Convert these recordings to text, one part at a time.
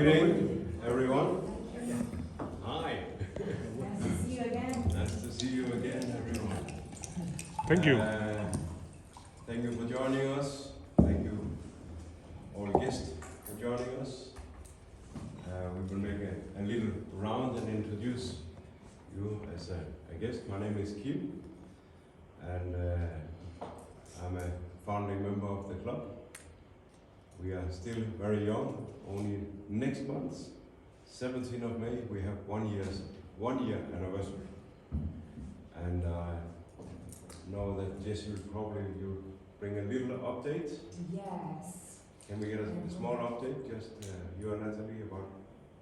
evening, everyone. Hi. Nice to see you again. Nice to see you again, everyone. Thank you. Thank you for joining us. Thank you, all guests, for joining us. We will make a little round and introduce you as a guest. My name is Kim, and I'm a founding member of the club. We are still very young. Only next month, 17th of May, we have 1 year anniversary. And I know that Jesse will probably bring a little update. Yes. Can we get a small update, just you and Natalie, about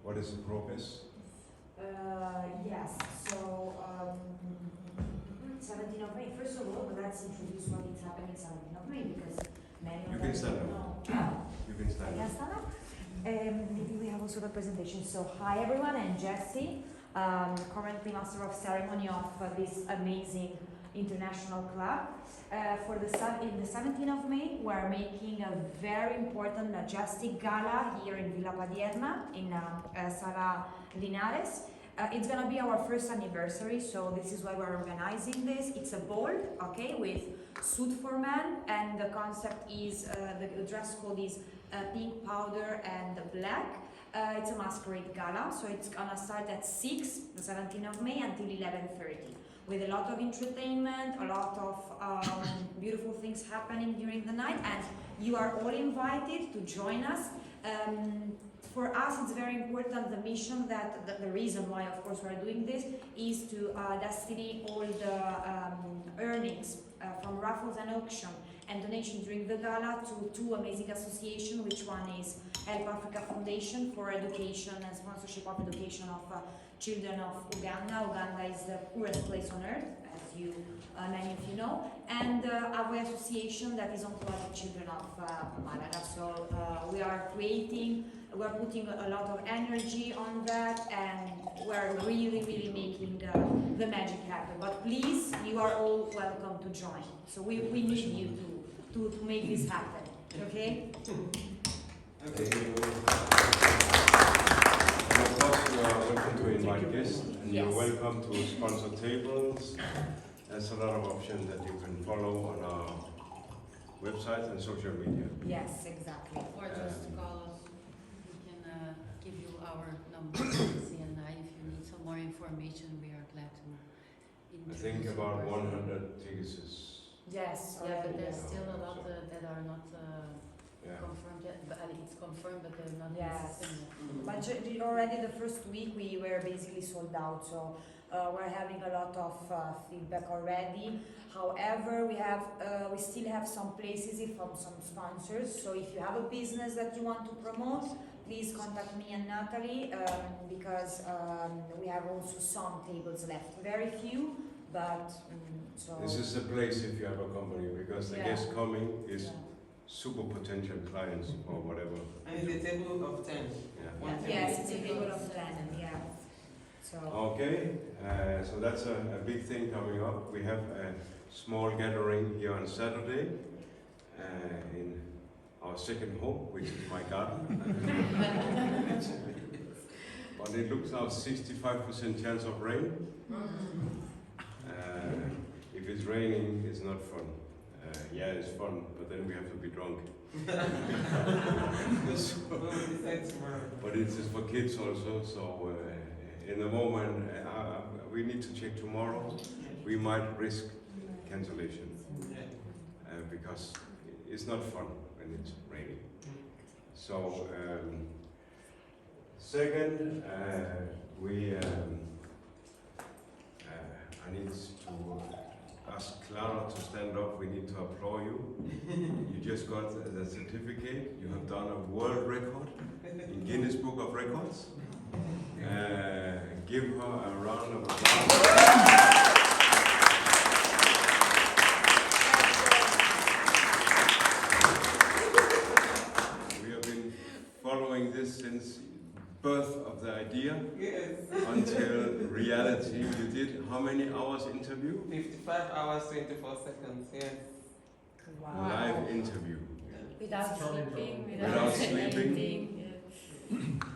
what is the progress? Yes. So 17th of May. First of all, let's introduce what is happening 17th of May, because many of You them can stand don't up. know. You can stand I can up. stand up. Maybe we have also the presentation. So hi everyone, I'm Jessie, currently Master of Ceremony of this amazing international club. In the 17th of May, we're making a very important majestic gala here in Villa Padierna in Sala Linares. It's gonna be our first anniversary, so this is why we're organizing this. It's a ball, okay, with suit for men, and the concept is the dress code is pink powder and black. It's a masquerade gala, so it's gonna start at 6, the 17th of May, until 11:30, with a lot of entertainment, a lot of beautiful things happening during the night, and you are all invited to join us. For us, it's very important, the mission, that the reason why, of course, we're doing this is to destiny all the earnings from raffles and auction and donations during the gala to two amazing associations, which one is Help Africa Foundation for education and sponsorship of education of children of Uganda. Uganda is the poorest place on earth, as many of you know, and our association that is on behalf of children of Malaga. So we're putting a lot of energy on that, and we're really making the magic happen. But please, you are all welcome to join. So we need you to make this happen, okay? Okay. And of course, you are welcome to invite guests, and Yes. you're welcome to sponsor tables. There's a lot of options that you can follow on our website and social media. Yes, exactly. Or just call us. We can give you our number, and if you need some more information, we are glad to I introduce think you about personally. 100 tickets is. Yes. Yeah, but there's Yeah. still a lot that are not Yeah. confirmed yet. But it's confirmed, but they're not Yes. necessary. But already the first week we were basically sold out, so we're having a lot of feedback already. However, we still have some places from some sponsors. So if you have a business that you want to promote, please contact me and Natalie, because we have also some tables left. Very few, but so. This is the place if you have a company, because the Yeah. guest coming is Yeah. super potential clients or whatever. And it's a table of 10. Yeah. One table. Yes, it's a table of 10, yeah. So. Okay, so that's a big thing coming up. We have a small gathering here on Saturday in our second home, which is my garden. But it looks now 65% chance of rain. If it's raining, it's not fun. Yeah, it's fun, but then we have to be drunk. We'll decide tomorrow. But it is for kids also, so in the moment, we need to check tomorrow. We might risk cancellation because it's not fun when it's raining. So, second, I need to ask Clara to stand up. We need to applaud you. You just got the certificate. You have done a world record in Guinness Book of Records. Give her a round of applause. We have been following this since birth of the idea Yes. until reality. You did how many hours interview? 55 hours, 24 seconds, yes. Wow. Live interview. Without sleeping, Without sleeping. anything. Yeah.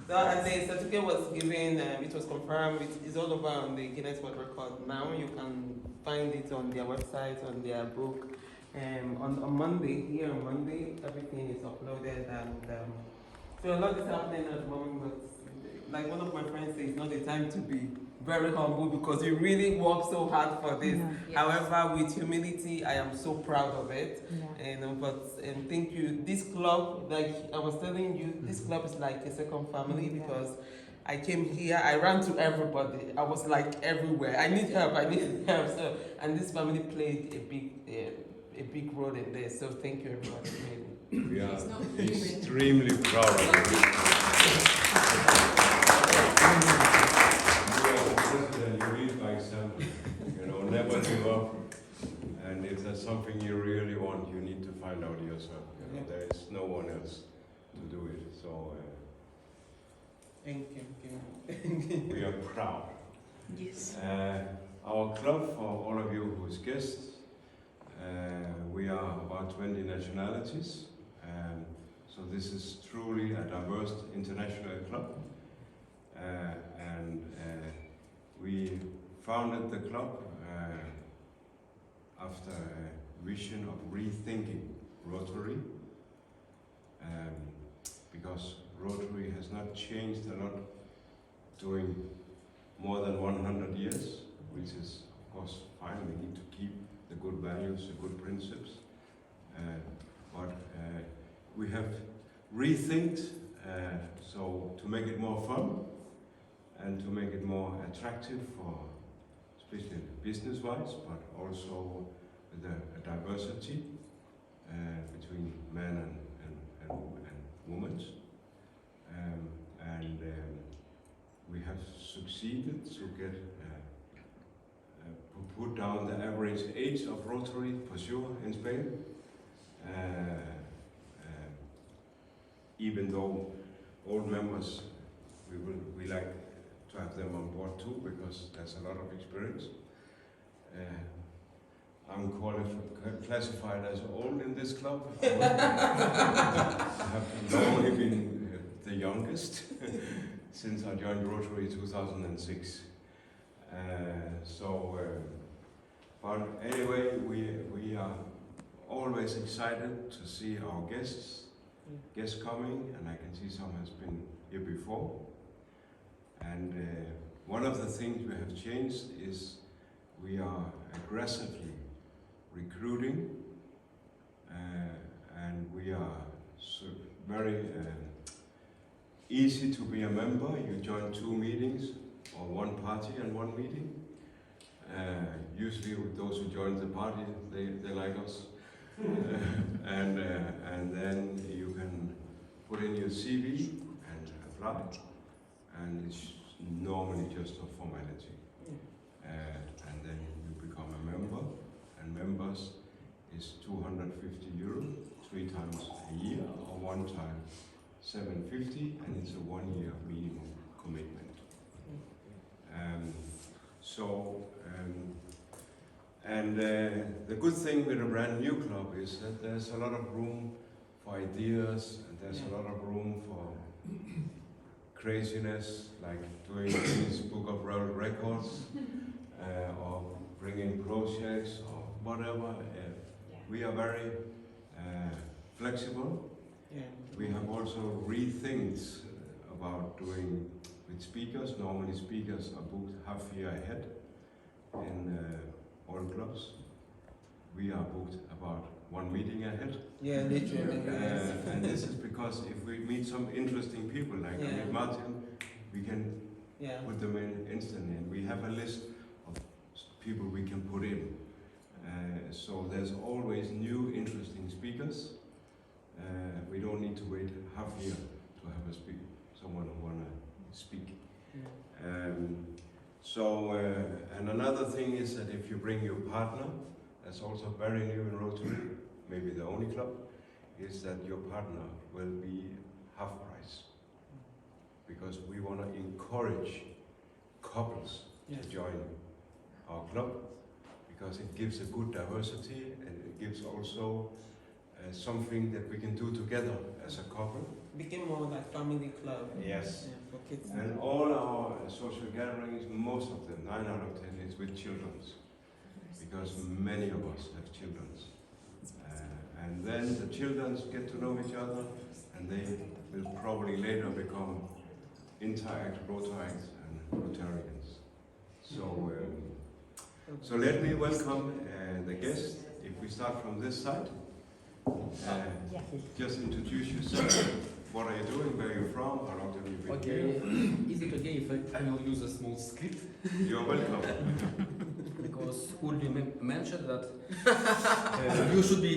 So, and the certificate was given, it was confirmed, it's all over on the Guinness World Record. Now you can find it on their website, on their book. On Monday, here on Monday, everything is uploaded, and so a lot is happening at the moment, but like one of my friends says, it's not the time to be very humble because you really work so hard for this. Yeah. However, with humility, I am so proud of it. Yeah. And thank you. This club, like I was telling you, this club is like a second family Yeah. because I came here, I ran to everybody. I was like everywhere. I need help. So, and this family played a big role in this. So thank you, everybody. We are It's not extremely proud of you. You are the president, you lead by example. You know, never give up. And if there's something you really want, you need to find out yourself. You know, there is no one else to do it. So Thank you. we are proud. Yes. Our club, for all of you who's guests, we are about 20 nationalities. So this is truly a diverse international club. And we founded the club after a vision of rethinking Rotary, because Rotary has not changed a lot during more than 100 years, which is of course fine. We need to keep the good values, the good principles, but we have rethinked, so to make it more fun and to make it more attractive for especially business-wise, but also with a diversity between men and women. We have succeeded to get put down the average age of Rotary for sure in Spain. Even though old members, we like to have them on board too, because there's a lot of experience. I'm classified as old in this club. I have normally been the youngest since I joined Rotary in 2006. But anyway, we are always excited to see our guests coming, and I can see some has been here before. And one of the things we have changed is we are aggressively recruiting, and we are very easy to be a member. You join 2 meetings, or 1 party and 1 meeting. Usually with those who join the party, they like us. And then you can put in your CV and apply, and it's normally just a formality. And then you become a member, and members is €250, 3 times a year, or 1 time 750, and it's a 1-year minimum commitment. The good thing with a brand new club is that there's a lot of room for ideas, and there's a lot of room for craziness, like doing this Book of World Records, or bringing projects, or whatever. We are very flexible. We have also rethinked about doing with speakers. Normally speakers are booked half year ahead in all clubs. We are booked about 1 meeting ahead. Yeah, literally. And this is because if we meet some interesting people, like with Martin, we can put them in instantly. And we have a list of people we can put in. So there's always new interesting speakers. We don't need to wait half year to have someone who wanna speak. And another thing is that if you bring your partner, that's also very new in Rotary, maybe the only club, is that your partner will be half price. Because we want to encourage couples to join our club, because it gives a good diversity, and it gives also something that we can do together as a couple. Became more like family club. Yes. Yeah, for kids. And all our social gatherings, most of them, 9 out of 10, is with children, because many of us have children. And then the children get to know each other, and they will probably later become Interact, Rotarians, and Rotarians. So let me welcome the guests. If we start from this side, Yeah. just introduce yourself. What are you doing? Where are you from? How long have you been Okay, here? is it okay if I will use a small script? You're welcome. Because Ulvi mentioned that you should be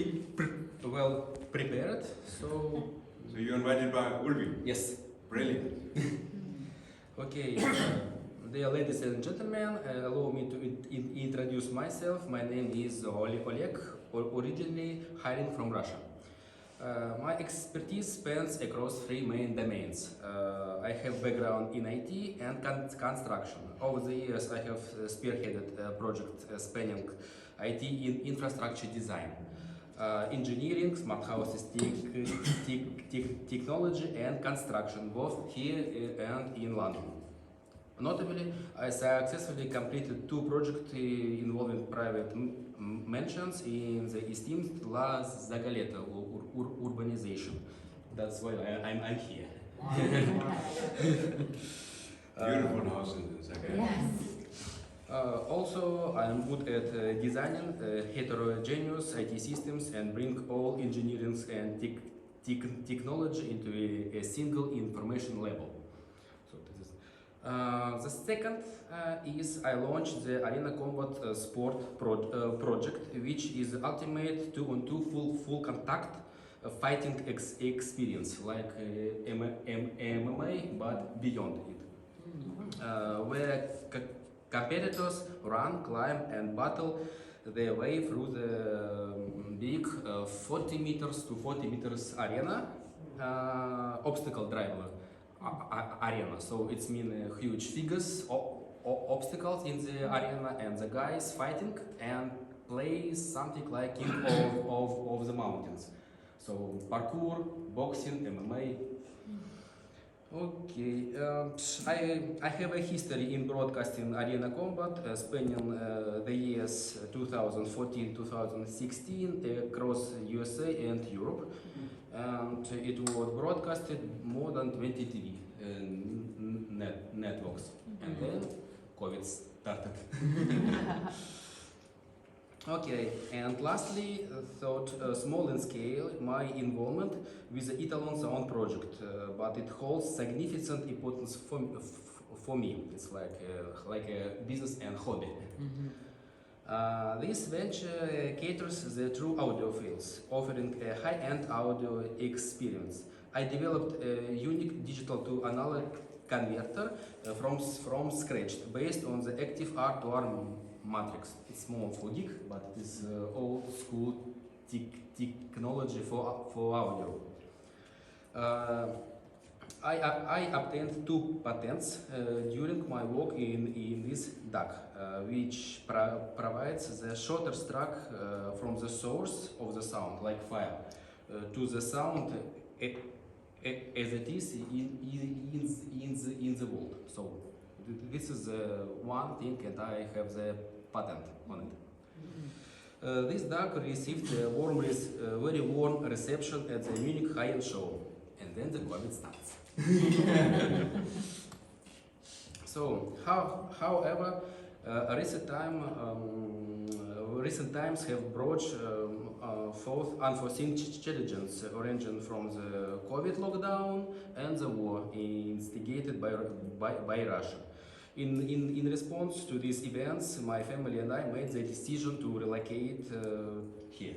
well prepared. So, So you're invited by Ulvi. yes. Brilliant. Okay, dear ladies and gentlemen, allow me to introduce myself. My name is Oleg, originally hailing from Russia. My expertise spans across 3 main domains. I have background in IT and construction. Over the years, I have spearheaded a project spanning IT in infrastructure design, engineering, smart houses, technology and construction, both here and in London. Notably, I successfully completed 2 projects involving private mansions in the esteemed La Zagaleta urbanization. That's why I'm here. Beautiful house in Zagreb. Yes. Also, I'm good at designing heterogeneous IT systems and bring all engineering and technology into a single information level. So this is. The second is I launched the Arena Combat Sport project, which is ultimate 2-on-2 full contact fighting experience, like MMA, but beyond it. Where competitors run, climb and battle their way through the big 40 meters to 40 meters arena, obstacle driver arena. So it's mean huge figures, obstacles in the arena, and the guys fighting and play something like King of the Mountains. So parkour, boxing, MMA. Okay, I have a history in broadcasting arena combat spanning the years 2014-2016 across USA and Europe, and it was broadcasted more than 20 TV networks, and then COVID started. Okay, and lastly, third, small in scale, my involvement with the Italon Sound project, but it holds significant importance for me. It's like a business and hobby. This venture caters the true audiophiles, offering a high-end audio experience. I developed a unique digital to analog converter from scratch, based on the active R2R matrix. It's more for geek, but it's old school technology for audio. I obtained 2 patents during my work in this DAC, which provides the shortest track from the source of the sound, like file, to the sound as it is in the world. So this is one thing, and I have the patent on it. This DAC received a very warm reception at the Munich high-end show, and then the COVID starts. So, however, recent times have brought forth unforeseen challenges originating from the COVID lockdown and the war instigated by Russia. In response to these events, my family and I made the decision to relocate here.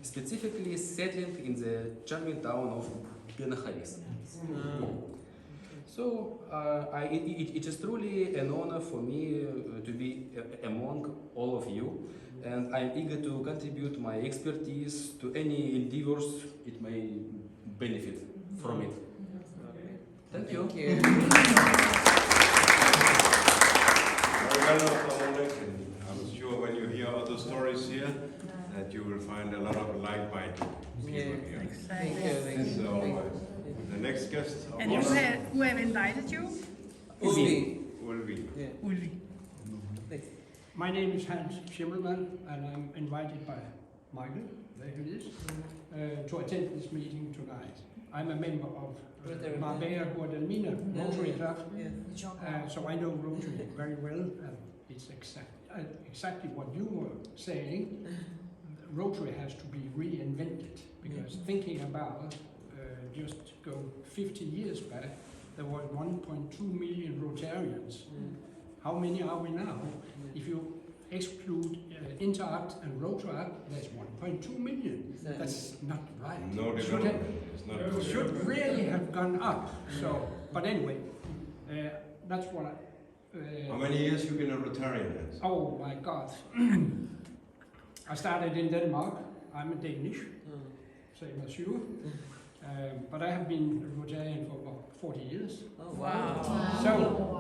Specifically settling in the charming town of Benahawies. So it is truly an honor for me to be among all of you, and I'm eager to contribute my expertise to any endeavors it may benefit from it. Thank you. Very well, Oleg, and I'm sure when you hear other stories here that that you will find a lot of like-minded people Yeah. here. Thank you. Thank you. So, Thank you. the next guest of And who have invited you? Ulvi. will be. Yeah. Ulvi. Please. My name is Hans Schimmelmann, and I'm invited by Michael, there it is, to attend this meeting tonight. I'm a member of Rotary. Marbella Guadalmina Rotary Club, Yeah. so I know Rotary very well, and it's exactly what you were saying. Rotary has to be reinvented, because thinking about just go 50 years back, there were 1.2 million Rotarians. How many are we now? If you exclude Interact and Rotaract, there's 1.2 million. That's not right. No Should development. It's not have- should really have gone up. So, but anyway, that's what I. How many years you been a Rotarian? Hans? Oh my God! I started in Denmark. I'm a Danish, same as you. But I have been a Rotarian for about 40 years. Oh, wow. So,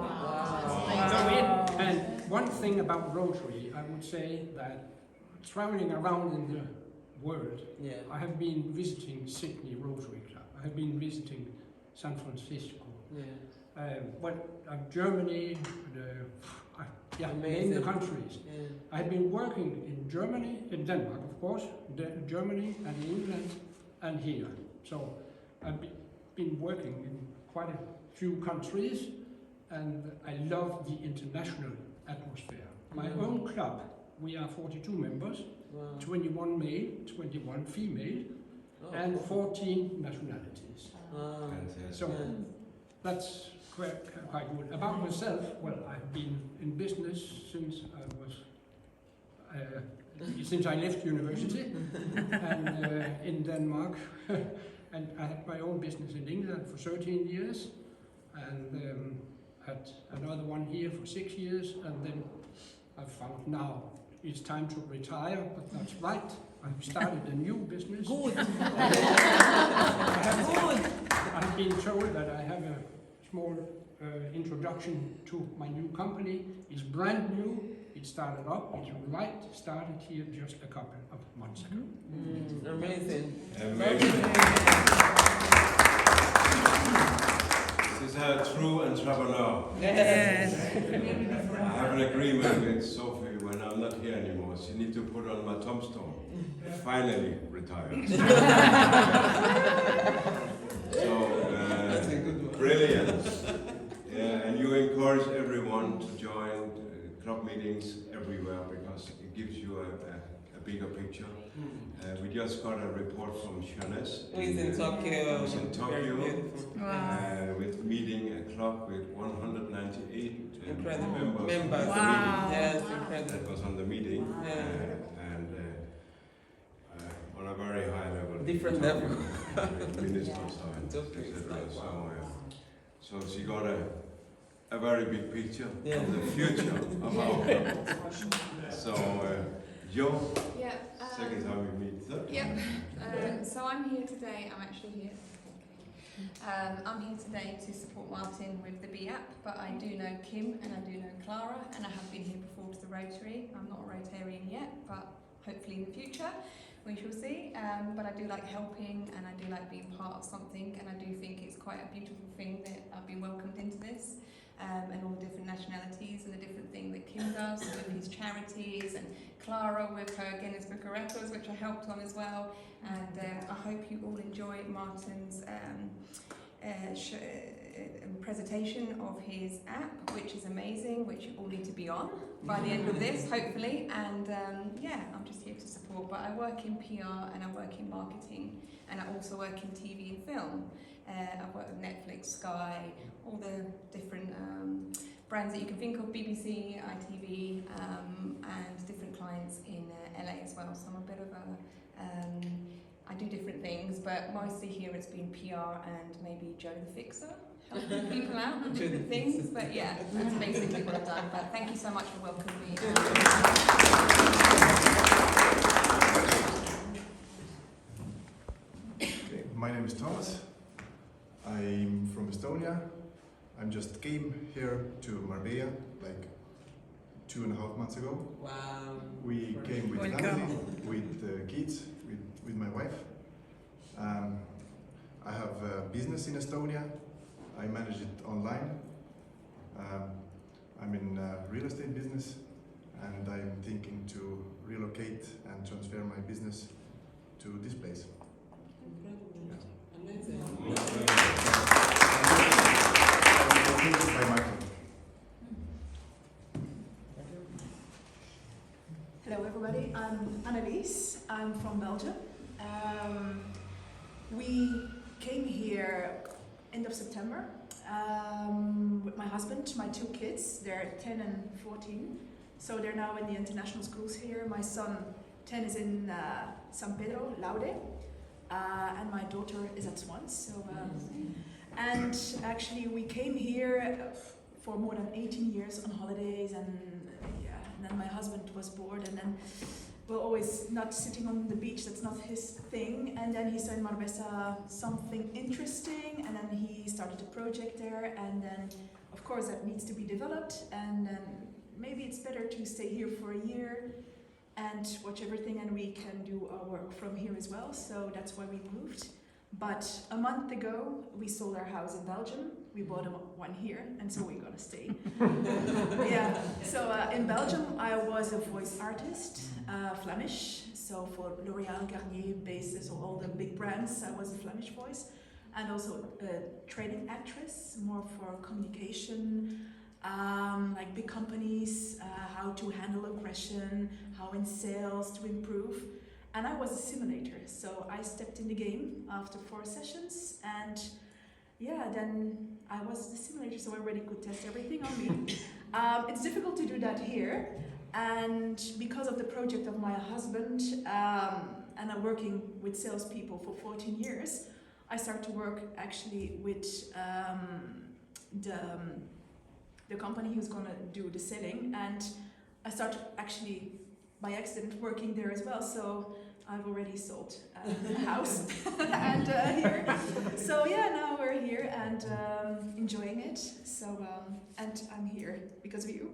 Wow. and one thing about Rotary, I would say that traveling around in the world, Yeah. I have been visiting Sydney Rotary Club. I have been visiting San Francisco. Yeah. Germany, name the Amazing. countries. Yeah. I have been working in Germany, in Denmark, of course, Germany and England, and here. So I've been working in quite a few countries, and I love the international atmosphere. My own club, we are 42 members, Wow. 21 male, 21 female, Oh, and cool. 14 nationalities. Wow. Fantastic. So that's quite good. About myself, well, I've been in business since I was, since I left university, and in Denmark, and I had my own business in England for 13 years, and had another one here for 6 years, and then I found now it's time to retire, but that's right. I've started a new business. Good. I've been told that I have a small introduction to my new company. It's brand new. It started up. It's started here just a couple of months ago. Amazing. Amazing. This is a true entrepreneur. Yes. I have an agreement with Sophie when I'm not here anymore. She needs to put on my tombstone. Finally retired. So, brilliant. Yeah, and you encourage everyone to join club meetings everywhere because it gives you a bigger picture. We just got a report from Shioness. He's in Tokyo. Who's in Tokyo. Very beautiful. With meeting a club with 198 Incredible. members. Members. of the meeting. Yes, That incredible. was on the meeting. Yeah. And on a very high level. Different level. Ministers and Okay, etc. it's like, wow. So she got a very big picture Yeah. of the future of our club. So Joe, Yeah. second time we meet. Third time. Yep. So I'm here today. I'm actually here. I'm here today to support Martin with the B app, but I do know Kim and I do know Clara, and I have been here before to the Rotary. I'm not a Rotarian yet, but hopefully in the future we shall see. But I do like helping, and I do like being part of something, and I do think it's quite a beautiful thing that I've been welcomed into this. And all the different nationalities and the different thing that Kim does with his charities, and Clara with her Guinness Book of Records, which I helped on as well. And I hope you all enjoy Martin's presentation of his app, which is amazing, which you all need to be on by the end of this, hopefully. And yeah, I'm just here to support. But I work in PR and I work in marketing, and I also work in TV and film. I've worked with Netflix, Sky, all the different brands that you can think of, BBC, ITV, and different clients in LA as well. So I'm a bit of a, I do different things, but mostly here it's been PR and maybe Joe the Fixer, helping people out with different things. But yeah, that's basically what I've done. But thank you so much for welcoming me. Okay, my name is Thomas. I'm from Estonia. I just came here to Marbella like 2.5 months ago. Wow. We came with Welcome. family, with kids, with my wife. I have a business in Estonia. I manage it online. I'm in real estate business, and I'm thinking to relocate and transfer my business to this place. Amazing. By Michael. Hello everybody, I'm Annelies, I'm from Belgium. We came here end of September with my husband, my 2 kids, they're 10 and 14, so they're now in the international schools here. My son, 10, is in San Pedro, Laude, and my daughter is at Swans. So, and actually we came here for more than 18 years on holidays, and then my husband was bored, and then we're always not sitting on the beach, that's not his thing, and then he saw in Marbella something interesting, and then he started a project there, and then of course that needs to be developed, and then maybe it's better to stay here for a year and watch everything, and we can do our work from here as well, so that's why we moved. But a month ago we sold our house in Belgium, we bought one here, and so we're gonna stay. Yeah, so in Belgium I was a voice artist, Flemish, so for L'Oréal, Garnier, Basis, or all the big brands, I was a Flemish voice, and also a training actress, more for communication, like big companies, how to handle aggression, how in sales to improve. And I was a simulator, so I stepped in the game after 4 sessions, and yeah, then I was the simulator, so everybody could test everything on me. It's difficult to do that here, and because of the project of my husband, and I'm working with salespeople for 14 years, I started to work actually with the company who's gonna do the selling, and I started actually by accident working there as well, so I've already sold the house and here. So yeah, now we're here and enjoying it. So and I'm here because of you.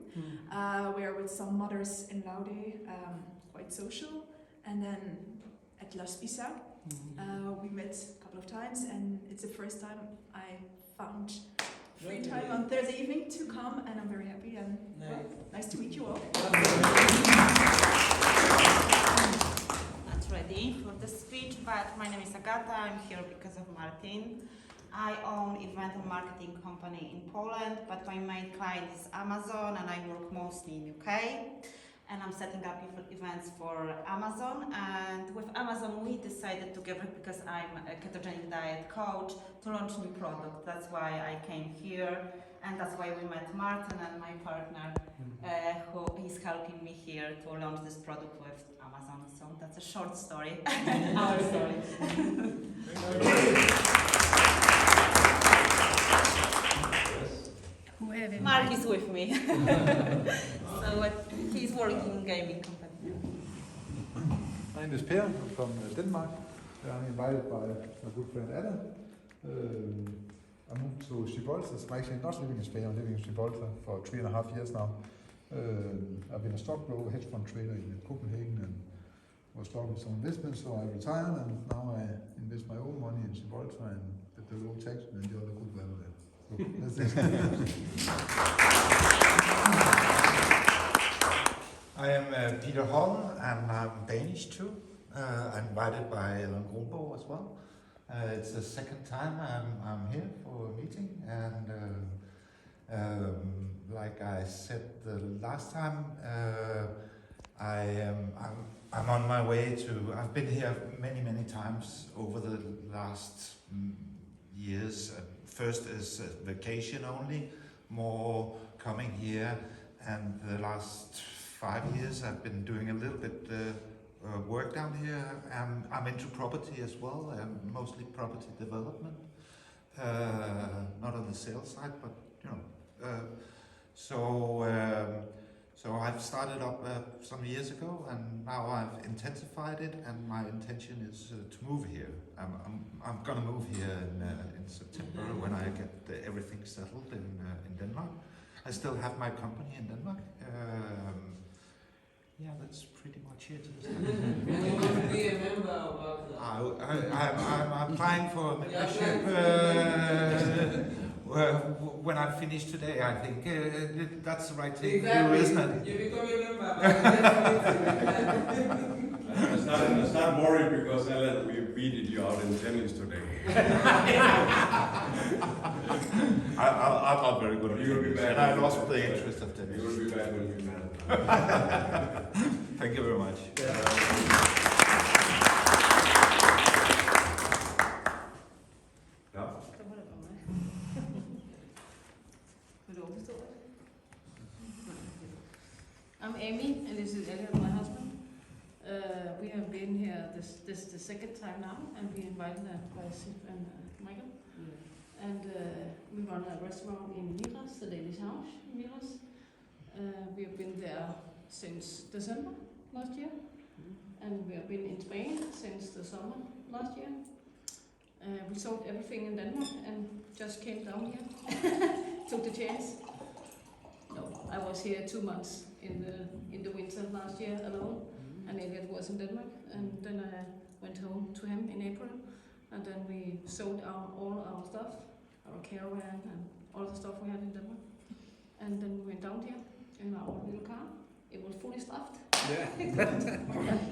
We're with some mothers in Laude, quite social, and then at La Spisa we met a couple of times, and it's the first time I found free time on Thursday evening to come, and I'm very happy, and well, nice to meet you all. Not ready for the speech, but my name is Agata. I'm here because of Martin. I own event and marketing company in Poland, but my main client is Amazon, and I work mostly in UK. And I'm setting up events for Amazon. And with Amazon, we decided together, because I'm a ketogenic diet coach, to launch new product. That's why I came here, and that's why we met Martin and my partner, who is helping me here to launch this product with Amazon. So that's a short story, our story. Mark is with me. So he's working in gaming company. My name is Per. I'm from Denmark. I'm invited by my good friend Anna. I moved to Gibraltar. I'm actually not living in Spain. I'm living in Gibraltar for 3.5 years now. I've been a stockbroker, hedge fund trader in Copenhagen, and was talking with some investments, so I retired, and now I invest my own money in Gibraltar and get the low tax and the other good value there. So that's it. I am Peter Holm, and I'm Danish too. I'm invited by Ellen Grunborg as well. It's the second time I'm here for a meeting, and like I said the last time, I'm on my way to. I've been here many times over the last years. First as a vacation only, more coming here, and the last 5 years I've been doing a little bit work down here. I'm into property as well, and mostly property development. Not on the sales side, but you know. So I've started up some years ago, and now I've intensified it, and my intention is to move here. I'm gonna move here in September when I get everything settled in Denmark. I still have my company in Denmark. Yeah, that's pretty much it. And you want to be a member of our club? I'm applying for a membership when I finish today. I think that's the right thing to do, isn't it? You become a member. I'm not worried because Ellen, we beat you out in tennis today. I'm not very good at You will be tennis, back. and I lost the interest of tennis. You will be back when you can. Thank you very much. Ja. I'm Amy, and this is Elliot, my husband. We have been here this is the second time now, and we invited by Sif and Michael. And we run a restaurant in Miras, the Danish house in Miras. We have been there since December last year, and we have been in Spain since the summer last year. We sold everything in Denmark and just came down here. Took the chance. No, I was here 2 months in the winter last year alone, and Elliot was in Denmark, and then I went home to him in April, and then we sold all our stuff, our caravan and all the stuff we had in Denmark, and then we went down here in our little car. It was fully stuffed.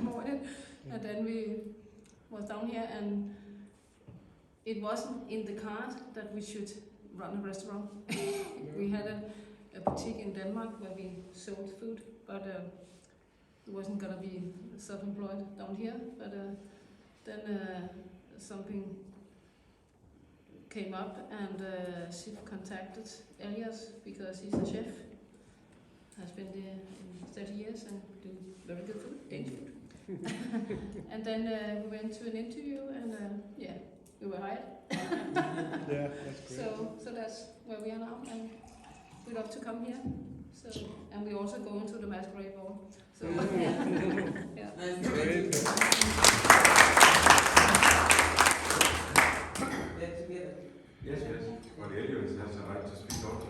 More in it. And then we was down here, and it wasn't in the card that we should run a restaurant. We had a boutique in Denmark where we sold food, but it wasn't gonna be self-employed down here. But then something came up, and she contacted Elias because he's a chef, has been there in 30 years and do very good food, Danish food. And then we went to an interview, and yeah, we were hired. Yeah, that's great. So that's where we are now, and we love to come here. So, and we also go into the masquerade ball. So yeah. Nice to meet you. Get together. Yes, but Elias has a right to speak also.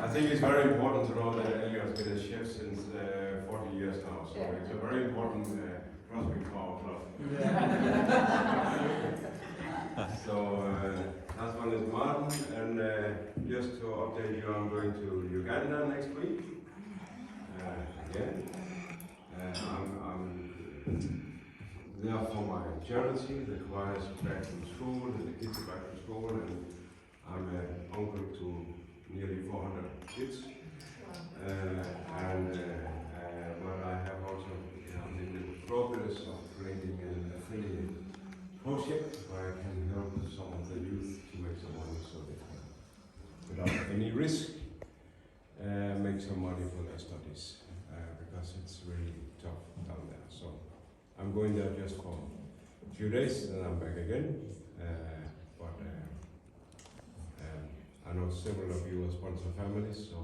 I think it's very important to know that Elias has been a chef since 40 years now, so it's a very important prospect for our club. So last one is Martin, and just to update you, I'm going to Uganda next week. Again. I'm there for my charity, the choir's back from school, and the kids are back from school, and I'm an uncle to nearly 400 kids. But I have also I'm in the progress of creating an affiliate project where I can help some of the youth to make some money so they can, without any risk, make some money for their studies, because it's really tough down there. So I'm going there just for a few days, then I'm back again. I know several of you are sponsor families, so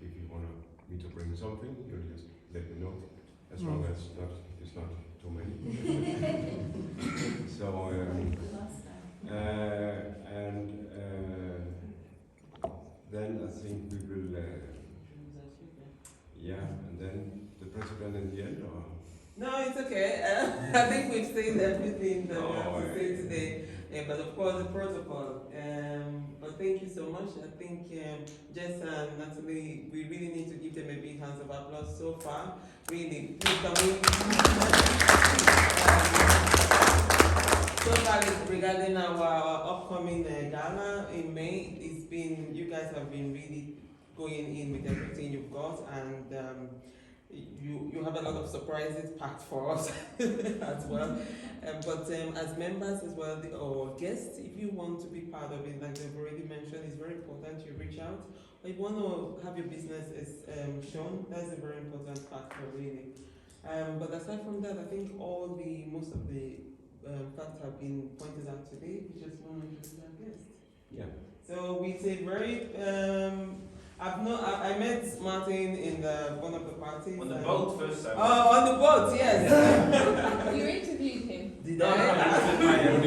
if you want me to bring something, you'll just let me know, as long as it's not too many. So, then I think we will, and then the president in the end, or? No, it's okay. I think we've seen everything that we have to say today. But of course, the protocol. But thank you so much. I think Jess and Natalie, we really need to give them a big hand of applause so far. Really, please come in. So far, regarding our upcoming gala in May, you guys have been really going in with everything you've got, and you have a lot of surprises packed for us as well. But as members as well, or guests, if you want to be part of it, like they've already mentioned, it's very important you reach out. Or if you want to have your business shown, that's a very important factor, really. But aside from that, I think most of the facts have been pointed out today. We just want to introduce our guests. Yeah. So we say very. I met Martin in one of the parties. On the boat first. On the boat, yes. You interviewed him. Did I?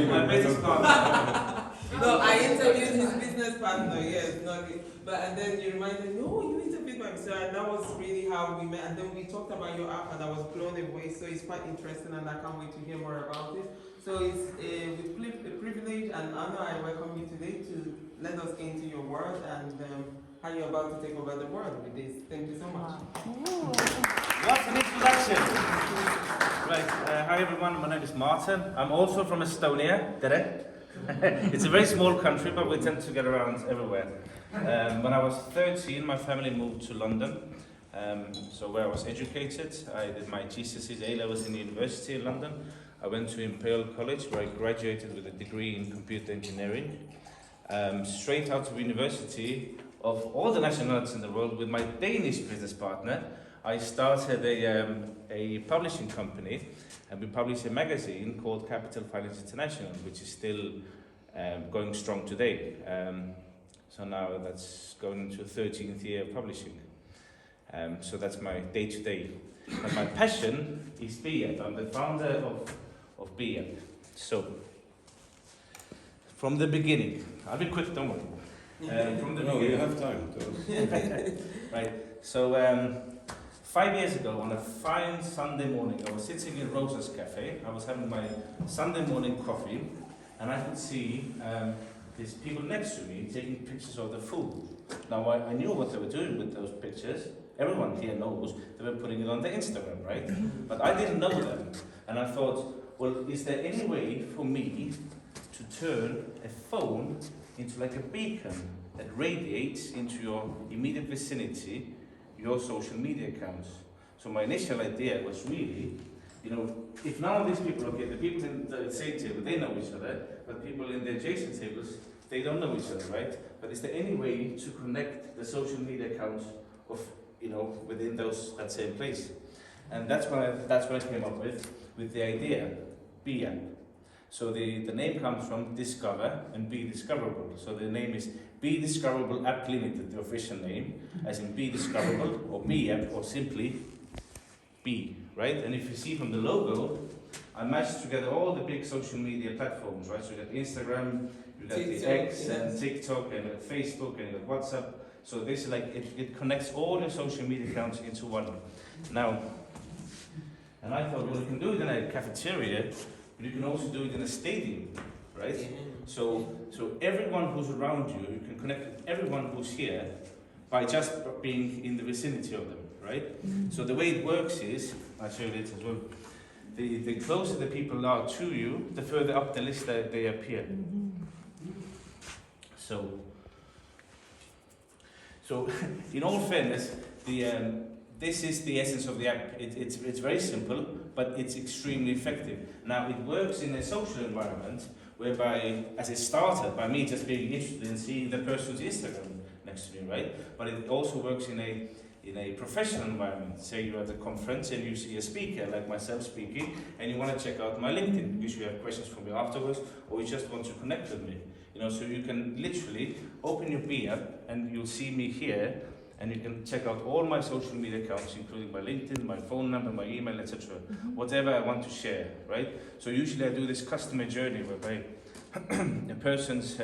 My business partner. No, I interviewed his business partner, yes, not the, but and then you reminded me, oh, you need to feed my so and that was really how we met. And then we talked about your app, and I was blown away. So it's quite interesting, and I can't wait to hear more about it. So it's with a privilege and honor I welcome you today to let us into your world and how you're about to take over the world with this. Thank you so much. What an introduction! Right, hi everyone, my name is Martin. I'm also from Estonia, Tere. It's a very small country, but we tend to get around everywhere. When I was 13, my family moved to London, so where I was educated. I did my GCSEs A-levels in the university in London. I went to Imperial College, where I graduated with a degree in computer engineering. Straight out of university, of all the nationalities in the world, with my Danish business partner, I started a publishing company, and we published a magazine called Capital Finance International, which is still going strong today. So now that's going into 13th year of publishing. So that's my day-to-day. And my passion is BIAP. I'm the founder of BIAP. So, from the beginning, I'll be quick, don't worry. From the beginning. You have time. Right, so 5 years ago, on a fine Sunday morning, I was sitting in Rosa's cafe. I was having my Sunday morning coffee, and I could see these people next to me taking pictures of the food. Now, I knew what they were doing with those pictures. Everyone here knows they were putting it on their Instagram, right? But I didn't know them. And I thought, well, is there any way for me to turn a phone into like a beacon that radiates into your immediate vicinity, your social media accounts? So my initial idea was really, you know, if none of these people, okay, the people in the same table, they know each other, but people in the adjacent tables, they don't know each other, right? But is there any way to connect the social media accounts of, you know, within that same place? And that's what I came up with the idea, BIAP. So the name comes from discover and be discoverable. So the name is Be Discoverable App Limited, the official name, as in Be Discoverable, or BIAP, or simply B, right? And if you see from the logo, I matched together all the big social media platforms, right? So you got Instagram, you got the X, and TikTok, and you got Facebook, and you got WhatsApp. So this is like, it connects all your social media accounts into one. Now, and I thought, well, you can do it in a cafeteria, but you can also do it in a stadium, right? Yeah. So everyone who's around you, you can connect with everyone who's here by just being in the vicinity of them, right? So the way it works is, I'll show you this as well, the closer the people are to you, the further up the list they appear. So in all fairness, this is the essence of the app. It's very simple, but it's extremely effective. Now, it works in a social environment whereby, as it started, by me just being interested in seeing the person's Instagram next to me, right? But it also works in a professional environment. Say you're at a conference and you see a speaker, like myself speaking, and you want to check out my LinkedIn because you have questions for me afterwards, or you just want to connect with me. You know, so you can literally open your BIAP and you'll see me here, and you can check out all my social media accounts, including my LinkedIn, my phone number, my email, etc. Whatever I want to share, right? So usually I do this customer journey whereby a person's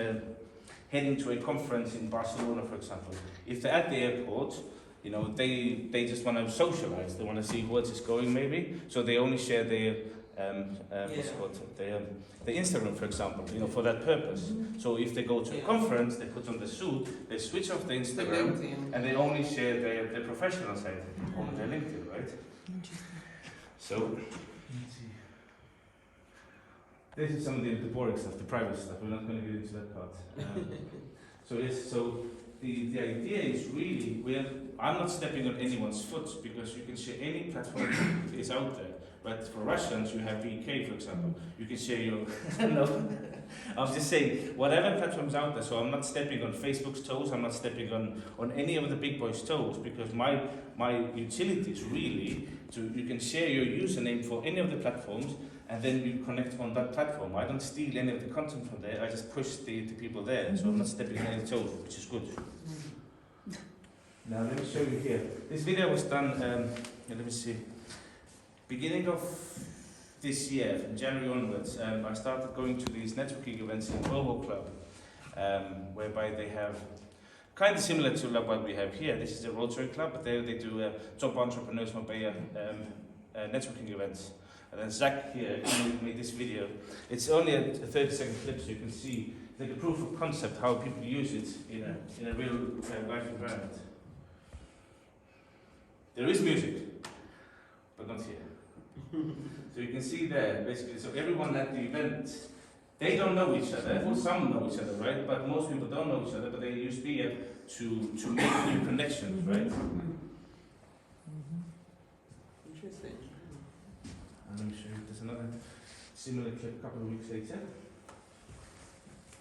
heading to a conference in Barcelona, for example. If they're at the airport, you know, they just want to socialize. They want to see who else is going, maybe. So they only share their what's it called? The Instagram, for example, you know, for that purpose. So if they go to a conference, they put on the suit, they switch off the Instagram, and they only share their professional side on their LinkedIn, right? So, let's see. This is some of the boring stuff, the private stuff. We're not going to get into that part. So the idea is really, I'm not stepping on anyone's foot because you can share any platform that is out there. But for Russians, you have VK, for example. You can share your... No, I'm just saying, whatever platform's out there, so I'm not stepping on Facebook's toes, I'm not stepping on any of the big boys' toes, because my utility is really you can share your username for any of the platforms, and then you connect on that platform. I don't steal any of the content from there, I just push the people there, so I'm not stepping on any toes, which is good. Now let me show you here. This video was done, let me see. Beginning of this year, from January onwards, I started going to these networking events in Volvo Club. whereby they have kind of similar to like what we have here. This is a Rotary Club, but they do top entrepreneurs Marbella networking events. And then Zach here made this video. It's only a 30-second clip, so you can see like a proof of concept how people use it in a real life environment. There is music, but not here. So you can see there, basically, so everyone at the event, they don't know each other. Well, some know each other, right? But most people don't know each other, but they use beer to make new connections, right? Interesting. And let me show you, there's another similar clip a couple of weeks later.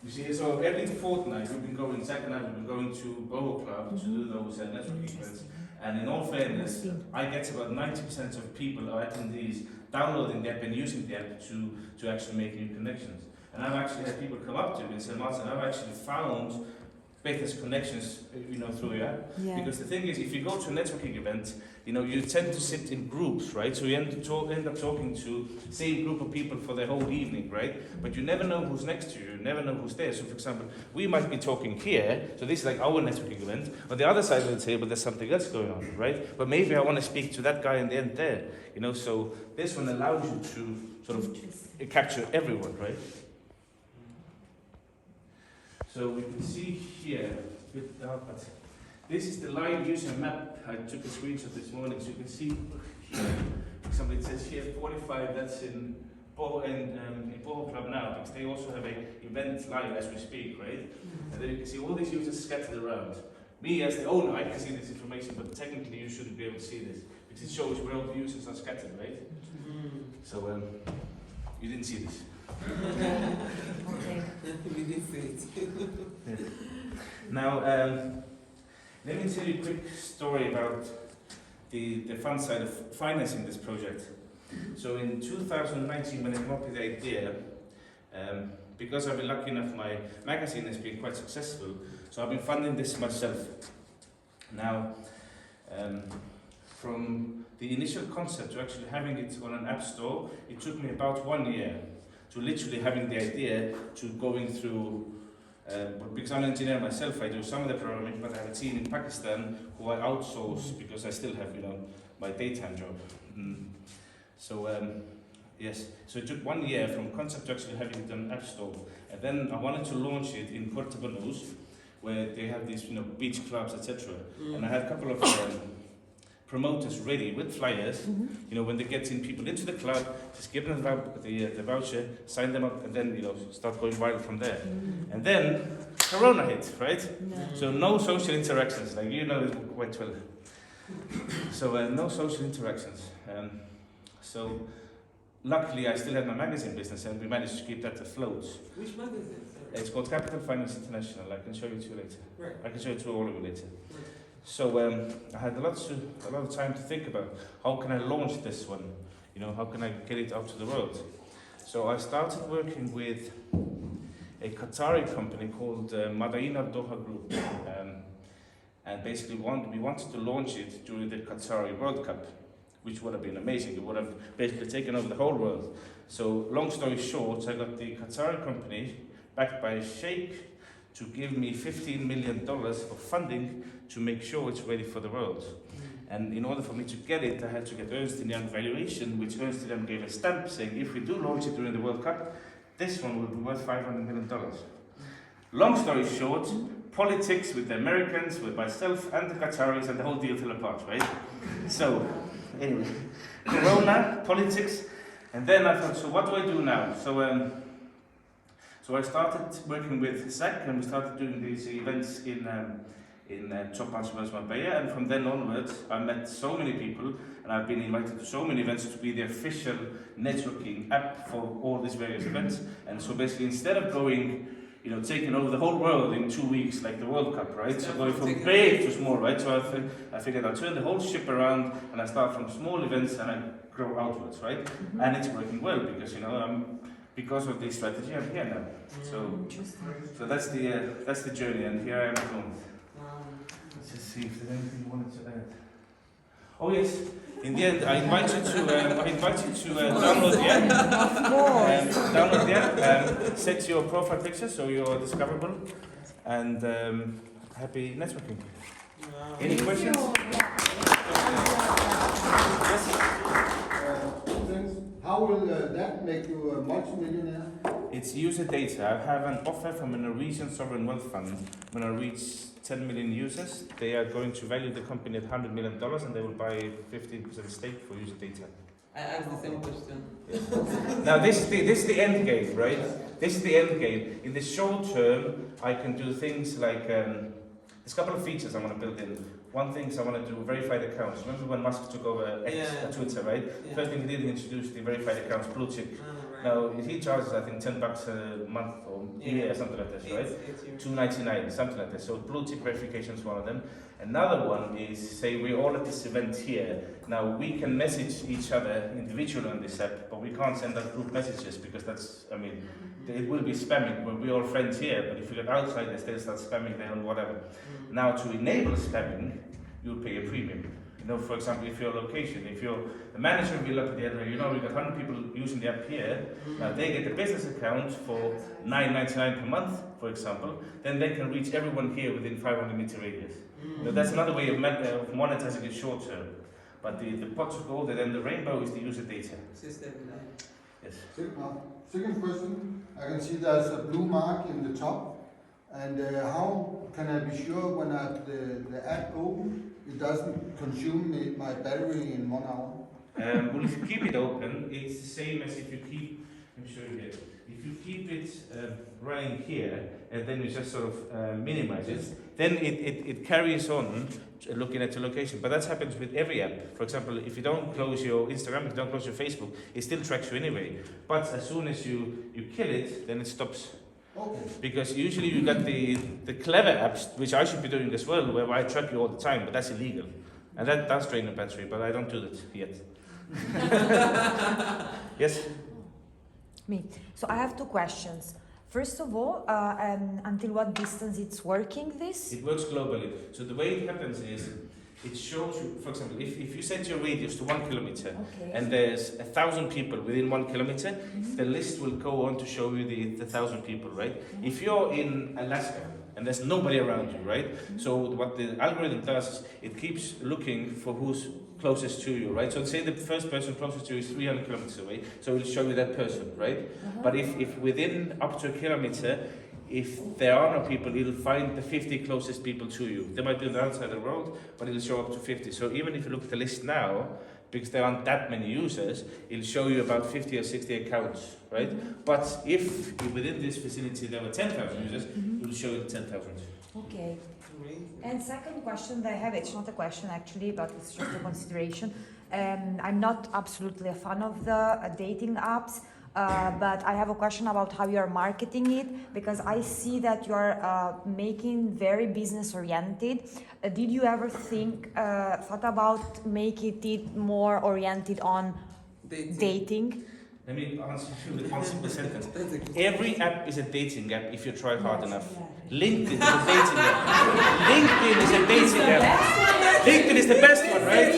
You see, so every fortnight we've been going, Zach and I have been going to Boho Club to do those networking events. And in all fairness, I get about 90% of people or attendees downloading the app and using the app to actually make new connections. And I've actually had people come up to me and say, Martin, I've actually found better connections, through your app. Yeah. Because the thing is, if you go to a networking event, you tend to sit in groups, right? So you end up talking to the same group of people for the whole evening, right? But you never know who's next to you, you never know who's there. So for example, we might be talking here, so this is like our networking event. On the other side of the table, there's something else going on, right? But maybe I want to speak to that guy in the end there, so this one allows you to sort of capture everyone, right? So we can see here, but this is the live user map. I took a screenshot this morning, so you can see here, for example, it says here 45, that's in Boho Club now, because they also have an event live as we speak, right? And then you can see all these users scattered around. Me as the owner, I can see this information, but technically you shouldn't be able to see this, because it shows where all the users are scattered, right? So you didn't see this. Okay. We did see it. Yeah. Now, let me tell you a quick story about the fun side of financing this project. So in 2019, when I came up with the idea, because I've been lucky enough, my magazine has been quite successful, so I've been funding this myself. Now, from the initial concept to actually having it on an app store, it took me about 1 year to literally having the idea to going through, because I'm an engineer myself, I do some of the programming, but I have a team in Pakistan who I outsource because I still have, my daytime job. So, yes, so it took 1 year from concept to actually having it on an app store. And then I wanted to launch it in Benahawies, where they have these, beach clubs, etc. And I had a couple of promoters ready with flyers. When they get people into the club, just give them the voucher, sign them up, and then start going viral from there. And then Corona hit, right? So no social interactions, like it quite well. So no social interactions. So luckily I still had my magazine business, and we managed to keep that afloat. Which magazine? It's called Capital Finance International. I can show you two later. Right. I can show you to all of you later. Right. So I had a lot of time to think about how can I launch this one, how can I get it out to the world. So I started working with a Qatari company called Madaina Doha Group, and basically we wanted to launch it during the Qatari World Cup, which would have been amazing. It would have basically taken over the whole world. So long story short, I got the Qatari company backed by a sheikh to give me $15 million of funding to make sure it's ready for the world. And in order for me to get it, I had to get Ernst & Young valuation, which Ernst & Young gave a stamp saying, if we do launch it during the World Cup, this one will be worth $500 million. Long story short, politics with the Americans, with myself and the Qataris, and the whole deal fell apart, right? So, anyway, Corona, politics, and then I thought, so what do I do now? So I started working with Zach, and we started doing these events in Top Entrepreneurs Marbella, and from then onwards I met so many people, and I've been invited to so many events to be the official networking app for all these various events. And so basically, instead of going, taking over the whole world in 2 weeks like the World Cup, right? So going from big to small, right? So I figured I'll turn the whole ship around, and I start from small events and I grow outwards, right? And it's working well because because of this strategy, I'm here now. So that's the journey, and here I am at the moment. Let's just see if there's anything you wanted to add. Oh yes. In the end, I invite you to download the app. Download the app. Set your profile picture so you're discoverable. And happy networking. Wow. Any questions? Yes. How will that make you a multi-millionaire? It's user data. I have an offer from a Norwegian sovereign wealth fund. When I reach 10 million users, they are going to value the company at $100 million and they will buy 15% stake for user data. I asked the same question. Now this is the end game, right? This is the end game. In the short term, I can do things like, there's a couple of features I want to build in. One thing is I want to do verified accounts. Remember when Musk took over Twitter, right? Yeah. First thing he did, he introduced the verified accounts, blue chip. Right. Now he charges I think $10 a month or a year or something like this, right? $2.99, something like this. So blue chip verification is one of them. Another one is, say we're all at this event here. Now we can message each other individually on this app, but we can't send out group messages because that's, I mean, it will be spamming. We're all friends here, but if you get outside, they'll start spamming there or whatever. Now to enable spamming, you'll pay a premium. You know, for example, if your location, if you're the manager will look at the other, you know, we've got 100 people using the app here. Now they get a business account for $9.99 per month, for example. Then they can reach everyone here within 500-meter radius. You know, that's another way of monetizing it short term. But the pot of gold and then the rainbow is the user data. System. Yes. Second question, I can see there's a blue mark in the top. And how can I be sure when I have the app open, it doesn't consume my battery in 1 hour? Well, if you keep it open, it's the same as if you keep, let me show you here. If you keep it running here, and then you just sort of minimize it, then it carries on looking at your location. But that happens with every app. For example, if you don't close your Instagram, if you don't close your Facebook, it still tracks you anyway. But as soon as you kill it, then it stops. Okay. Because usually you got the clever apps, which I should be doing as well, where I track you all the time, but that's illegal. And that does drain the battery, but I don't do that yet. Yes? Me. So I have two questions. First of all, until what distance it's working this? It works globally. So the way it happens is, it shows you, for example, if you set your radius to 1 kilometer, and there's 1,000 people within 1 kilometer, the list will go on to show you the 1,000 people, right? If you're in Alaska, and there's nobody around you, right? So what the algorithm does is it keeps looking for who's closest to you, right? So say the first person closest to you is 300 kilometers away, so it'll show you that person, right? But if within up to a kilometer, if there are no people, it'll find the 50 closest people to you. They might be on the outside of the world, but it'll show up to 50. So even if you look at the list now, because there aren't that many users, it'll show you about 50 or 60 accounts, right? But if within this vicinity there were 10,000 users, it'll show you 10,000. Okay. And second question that I have, it's not a question actually, but it's just a consideration. I'm not absolutely a fan of the dating apps. But I have a question about how you are marketing it, because I see that you are making very business oriented. Did you ever thought about making it more oriented on dating? Let me answer you with one simple sentence. Every app is a dating app if you try hard enough. LinkedIn is a dating app. LinkedIn is a dating app. LinkedIn is the best one, right?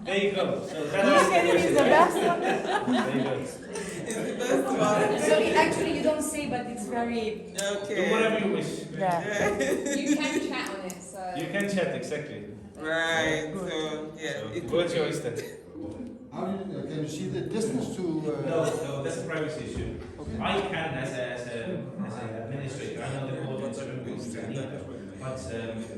There you go. So that is the best one. There you go. So actually you don't say, but it's very... Okay. Do whatever you wish. Yeah. You can chat on it, so... You can chat, exactly. Right, so, yeah. So, what's your instant? How can you see the distance to... No, that's a privacy issue. Okay. I can, as an administrator, I know the code in certain places, but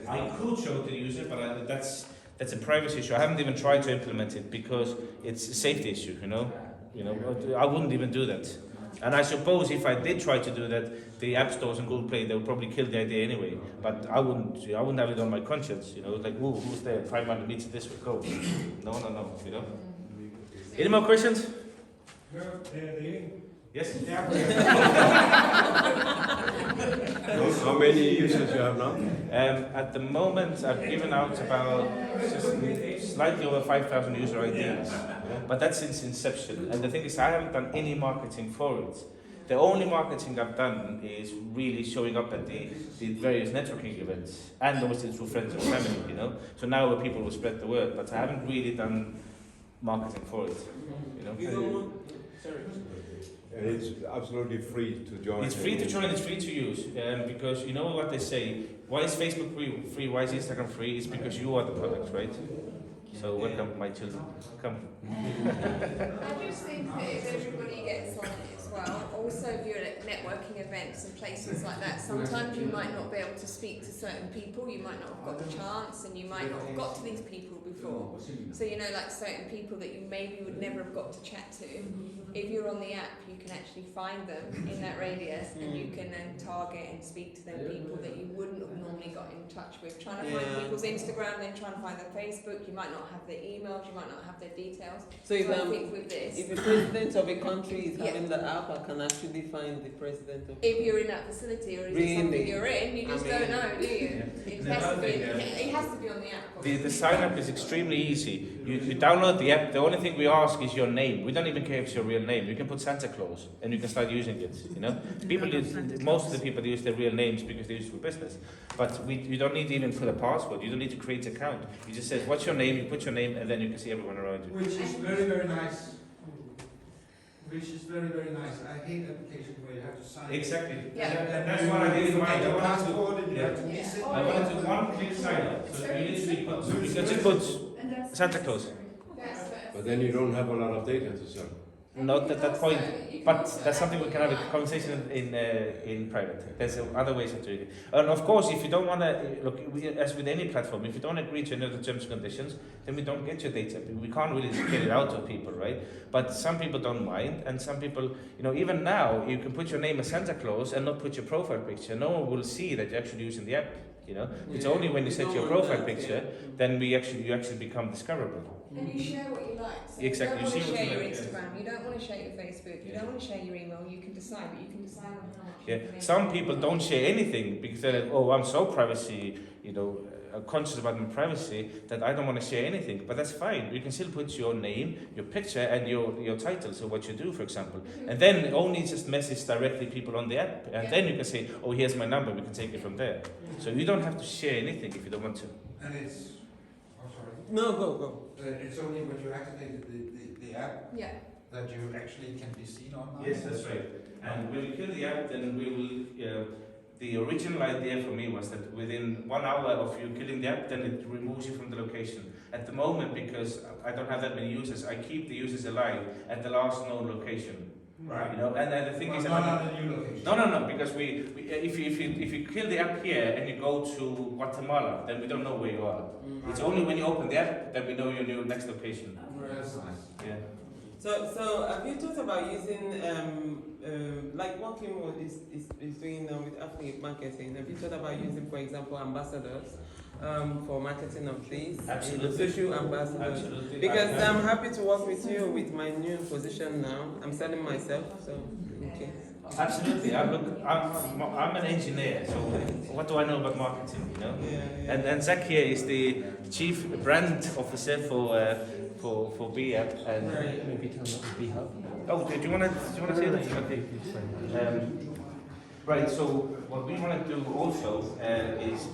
I could show to the user, but that's a privacy issue. I haven't even tried to implement it because it's a safety issue, you know. I wouldn't even do that. And I suppose if I did try to do that, the app stores and Google Play, they would probably kill the idea anyway. But I wouldn't have it on my conscience, you know, like, who's there, 500 meters this way, go. No, you know. Any more questions? Yes? How many users you have now? At the moment, I've given out about just slightly over 5,000 user IDs. But that's since inception. And the thing is, I haven't done any marketing for it. The only marketing I've done is really showing up at the various networking events, and obviously through friends and family, you know. So now people will spread the word, but I haven't really done marketing for it, you know. You don't want, sorry. It's absolutely free to join. It's free to join, it's free to use, because you know what they say, why is Facebook free, why is Instagram free? It's because you are the product, right? So welcome my children, come. I just think that if everybody gets on it as well, also if you're at networking events and places like that, sometimes you might not be able to speak to certain people, you might not have got the chance, and you might not have got to these people before. So you know, like certain people that you maybe would never have got to chat to, if you're on the app, you can actually find them in that radius, and you can then target and speak to them people that you wouldn't have normally got in touch with. Trying to find people's Instagram, then trying to find their Facebook, you might not have their emails, you might not have their details. So if, I think with this, if the president of a country is having the app, I can actually find the president of. if you're in that facility, or is it something you're in, you just don't know, do you? It has to be on the app. The sign up is extremely easy. You download the app, the only thing we ask is your name. We don't even care if it's your real name. You can put Santa Claus and you can start using it, you know. Most of the people use their real names because they use it for business. But you don't need to even put a password. You don't need to create an account. You just say, what's your name? You put your name and then you can see everyone around you. Which is very, very nice. Which is very, very nice. I hate applications where you have to sign. Exactly. Yeah. And that's what I did in mine. I wanted passport and you have to miss it. I wanted to one-click sign up. So you literally put Santa Claus. But then you don't have a lot of data to sell. Not at that point, but that's something we can have a conversation in private. There's other ways of doing it. And of course, if you don't want to, look, as with any platform, if you don't agree to any of the terms and conditions, then we don't get your data. We can't really get it out to people, right? But some people don't mind, and some people, you know, even now, you can put your name as Santa Claus and not put your profile picture. No one will see that you're actually using the app, you know? It's only when you set your profile picture, then you actually become discoverable. And you share what you like. So Exactly. You don't want to You see share what your you like, Instagram, you don't want to share your Facebook, you don't want to share your email, you can decide, but you can decide on how much. Yeah, some people don't share anything because they're like, oh, I'm so privacy, you know, conscious about my privacy that I don't want to share anything. But that's fine. You can still put your name, your picture, and your title, so what you do, for example. And then only just message directly people on the app, and then you can say, oh, here's my number. We can take it from there. So you don't have to share anything if you don't want to. And it's, oh sorry. No, go. It's only when you activate the app that you actually can be seen online. Yes, that's right. And when you kill the app, then we will. The original idea for me was that within 1 hour of you killing the app, then it removes you from the location. At the moment, because I don't have that many users, I keep the users alive at the last known location. Right. You know, and the thing is that not on a new location. No, because if you kill the app here and you go to Guatemala, then we don't know where you are. It's only when you open the app that we know your new next location. That's nice. Yeah. So have you thought about using like what Kim is doing with affiliate marketing? Have you thought about using, for example, ambassadors for marketing of these? Absolutely. Social ambassadors. Absolutely. Because I'm happy to work with you with my new position now. I'm selling myself, so okay. Absolutely. I'm an engineer, so what do I know about marketing? You know. And Zach here is the chief brand officer for B app and maybe tell them B Hub. Oh, do you want to say that? Okay. Right. So what we want to do also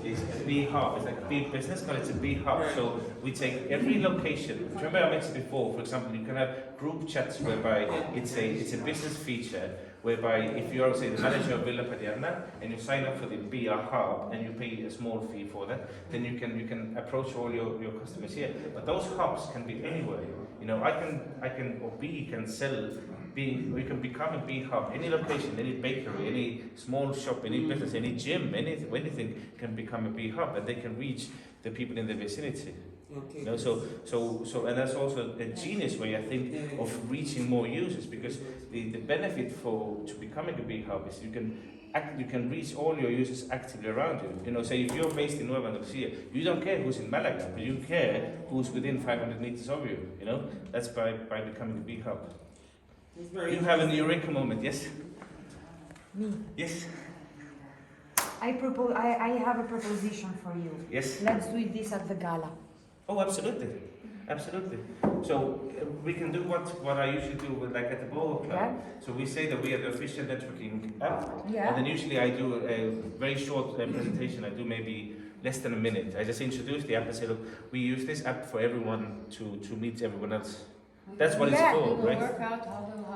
is a B Hub. It's like a B business, but it's a B Hub. So we take every location. Remember I mentioned before. For example, you can have group chats whereby it's a business feature. Whereby if you're, say, the manager of Villa Padierna and you sign up for the BR Hub and you pay a small fee for that, then you can approach all your customers here. But those hubs can be anywhere. You know, B can sell, we can become a B Hub. Any location, any bakery, any small shop, any business, any gym, anything can become a B Hub, and they can reach the people in the vicinity. Okay. You know, so and that's also a genius way, I think, of reaching more users, because the benefit to becoming a big hub is you can reach all your users actively around you. You know, say if you're based in Nueva Andalusia, you don't care who's in Malaga, but you care who's within 500 meters of you. You know, that's by becoming a big hub. You have an eureka moment, yes? Me? Yes. I have a proposition for you. Yes. Let's do this at the gala. Oh, absolutely. Absolutely. So we can do what I usually do with, like at the Borough Club. Yeah. So we say that we are the official networking app, Yeah. and then usually I do a very short presentation. I do maybe less than a minute. I just introduce the app and say, look, we use this app for everyone to meet everyone else. That's what it's Yeah. for, We will right? work out how we will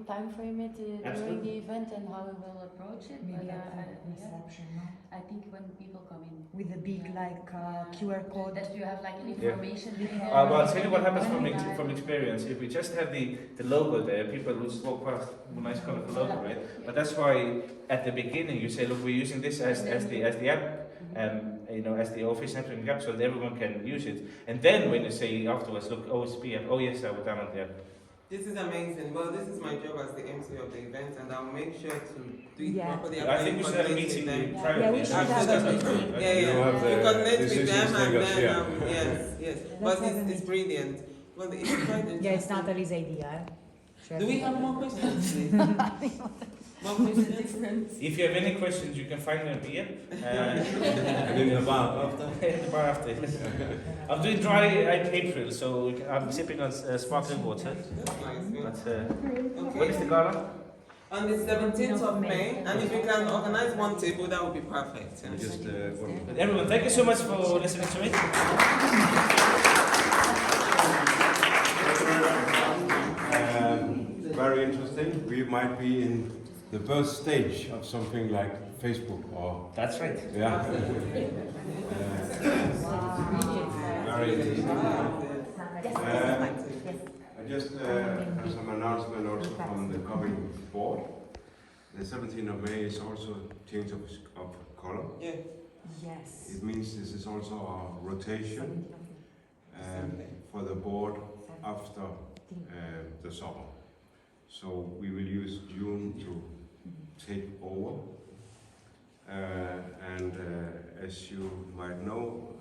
time frame it during Absolutely. the event and how we will approach it. Maybe But, at the reception, no? I think when people come in. With the big QR code. That you have like an Yeah. information. Well, I'll tell you what happens from experience. If we just have the logo there, people will just walk past. Nice colorful logo, right? But that's why at the beginning you say, look, we're using this as the app, you know, as the official networking app, so that everyone can use it. And then when you say afterwards, look, OSP app, oh yes, I will download the app. This is amazing. Well, this is my job as the MC of the event, and I'll make sure to do it Yeah. properly. I think we should have a meeting privately. Yeah, we should have a discuss that meeting. further, right? Yeah, You have you the connect with decisions them and makers, then, yeah. yes. Let's But have a it's meeting. brilliant. Well, it's quite interesting. Yeah, it's Natalie's idea. Do we have more questions, please? More questions? If you have any questions, you can find me on the app. And in the bar after. In the bar after. Yes. I'm doing dry April, so I'm sipping on sparkling water. That's nice. But when is the gala? On the 17th of May, and if you can organize one table, that would be perfect. Just But everyone, thank you so much for listening to me. Very interesting. We might be in the birth stage of something like Facebook or. That's right. Yeah. Very interesting. I just have some announcement also from the coming board. The 17th of May is also change of color. Yeah. Yes. It means this is also a rotation for the board after the summer. So we will use June to take over. And as you might know,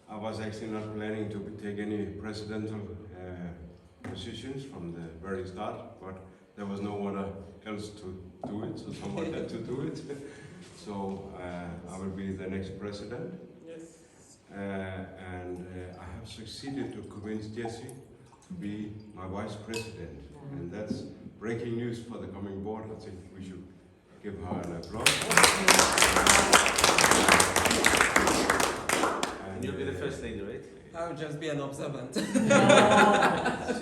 I was actually not planning to take any presidential positions from the very start, but there was no one else to do it, so someone had to do it. So I will be the next president. Yes. And I have succeeded to convince Jessie to be my vice president. And that's breaking news for the coming board. I think we should give her an applause. And you'll be the first lady, right? I will just be an observant. She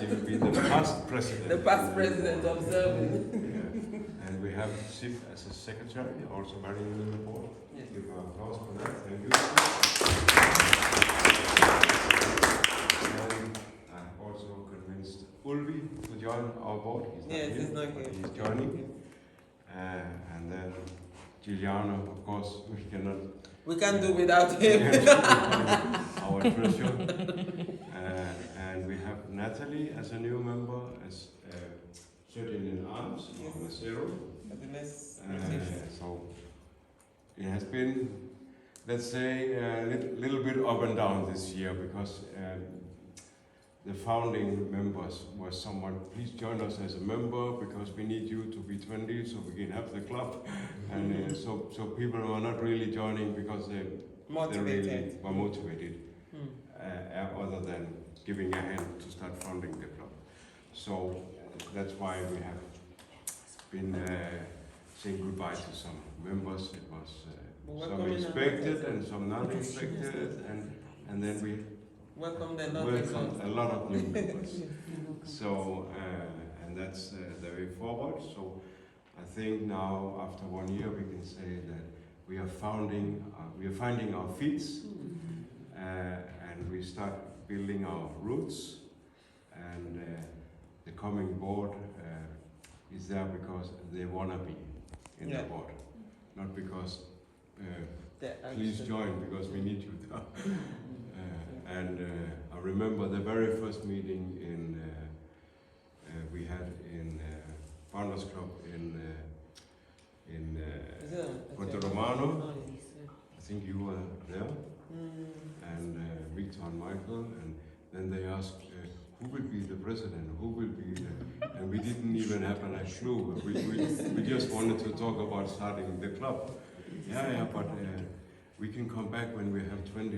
will be the past president. The past president observing. Yeah. And we have Sif as a secretary, also very new in the board. Yes. Give her applause for that. Thank you. And I have also convinced Ulvi to join our board. He's not here, but he's joining. And then Giuliano, of course, we cannot. We can't do without him. Our treasure. And we have Natalie as a new member, as Surgeon in Arms, on the zero. So it has been, let's say, a little bit up and down this year because the founding members were someone, please join us as a member because we need you to be 20 so we can have the club. And so people were not really joining because they really were motivated, other than giving a hand to start founding the club. So that's why we have been saying goodbye to some members. It was some expected and some not expected, and then we welcomed a lot of new members. So, and that's the way forward. So, I think now, after 1 year, we can say that we are finding our feet, and we start building our roots. And the coming board is there because they wanna be in the board, not because please join because we need you there. And I remember the very first meeting we had in Founders Club in Puerto Romano. I think you were there, and Victor and Michael, and then they asked who will be the president, who will be the, and we didn't even have a clue. We just wanted to talk about starting the club. Yeah, but we can come back when we have 20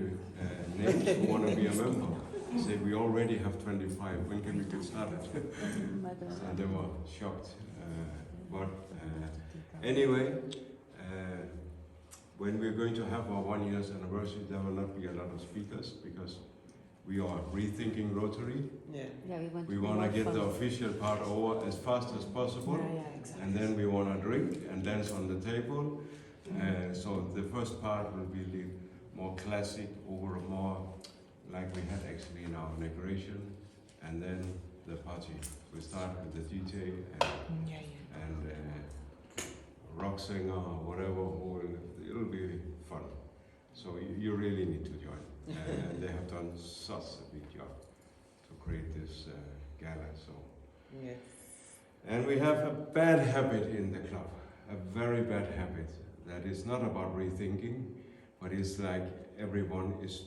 names who want to be a member. Say we already have 25. When can we get started? So they were shocked. Anyway, when we're going to have our 1 year anniversary, there will not be a lot of speakers because we are rethinking Rotary. Yeah. We want to get the official part over as fast as possible, and then we want to drink and dance on the table. So the first part will be the more classic, or more like we had actually in our inauguration, and then the party. We start with the DJ and rock singer or whatever. It'll be fun. So you really need to join. And they have done such a big job to create this gala. So. Yes. And we have a bad habit in the club, a very bad habit that is not about rethinking, but it's like everyone is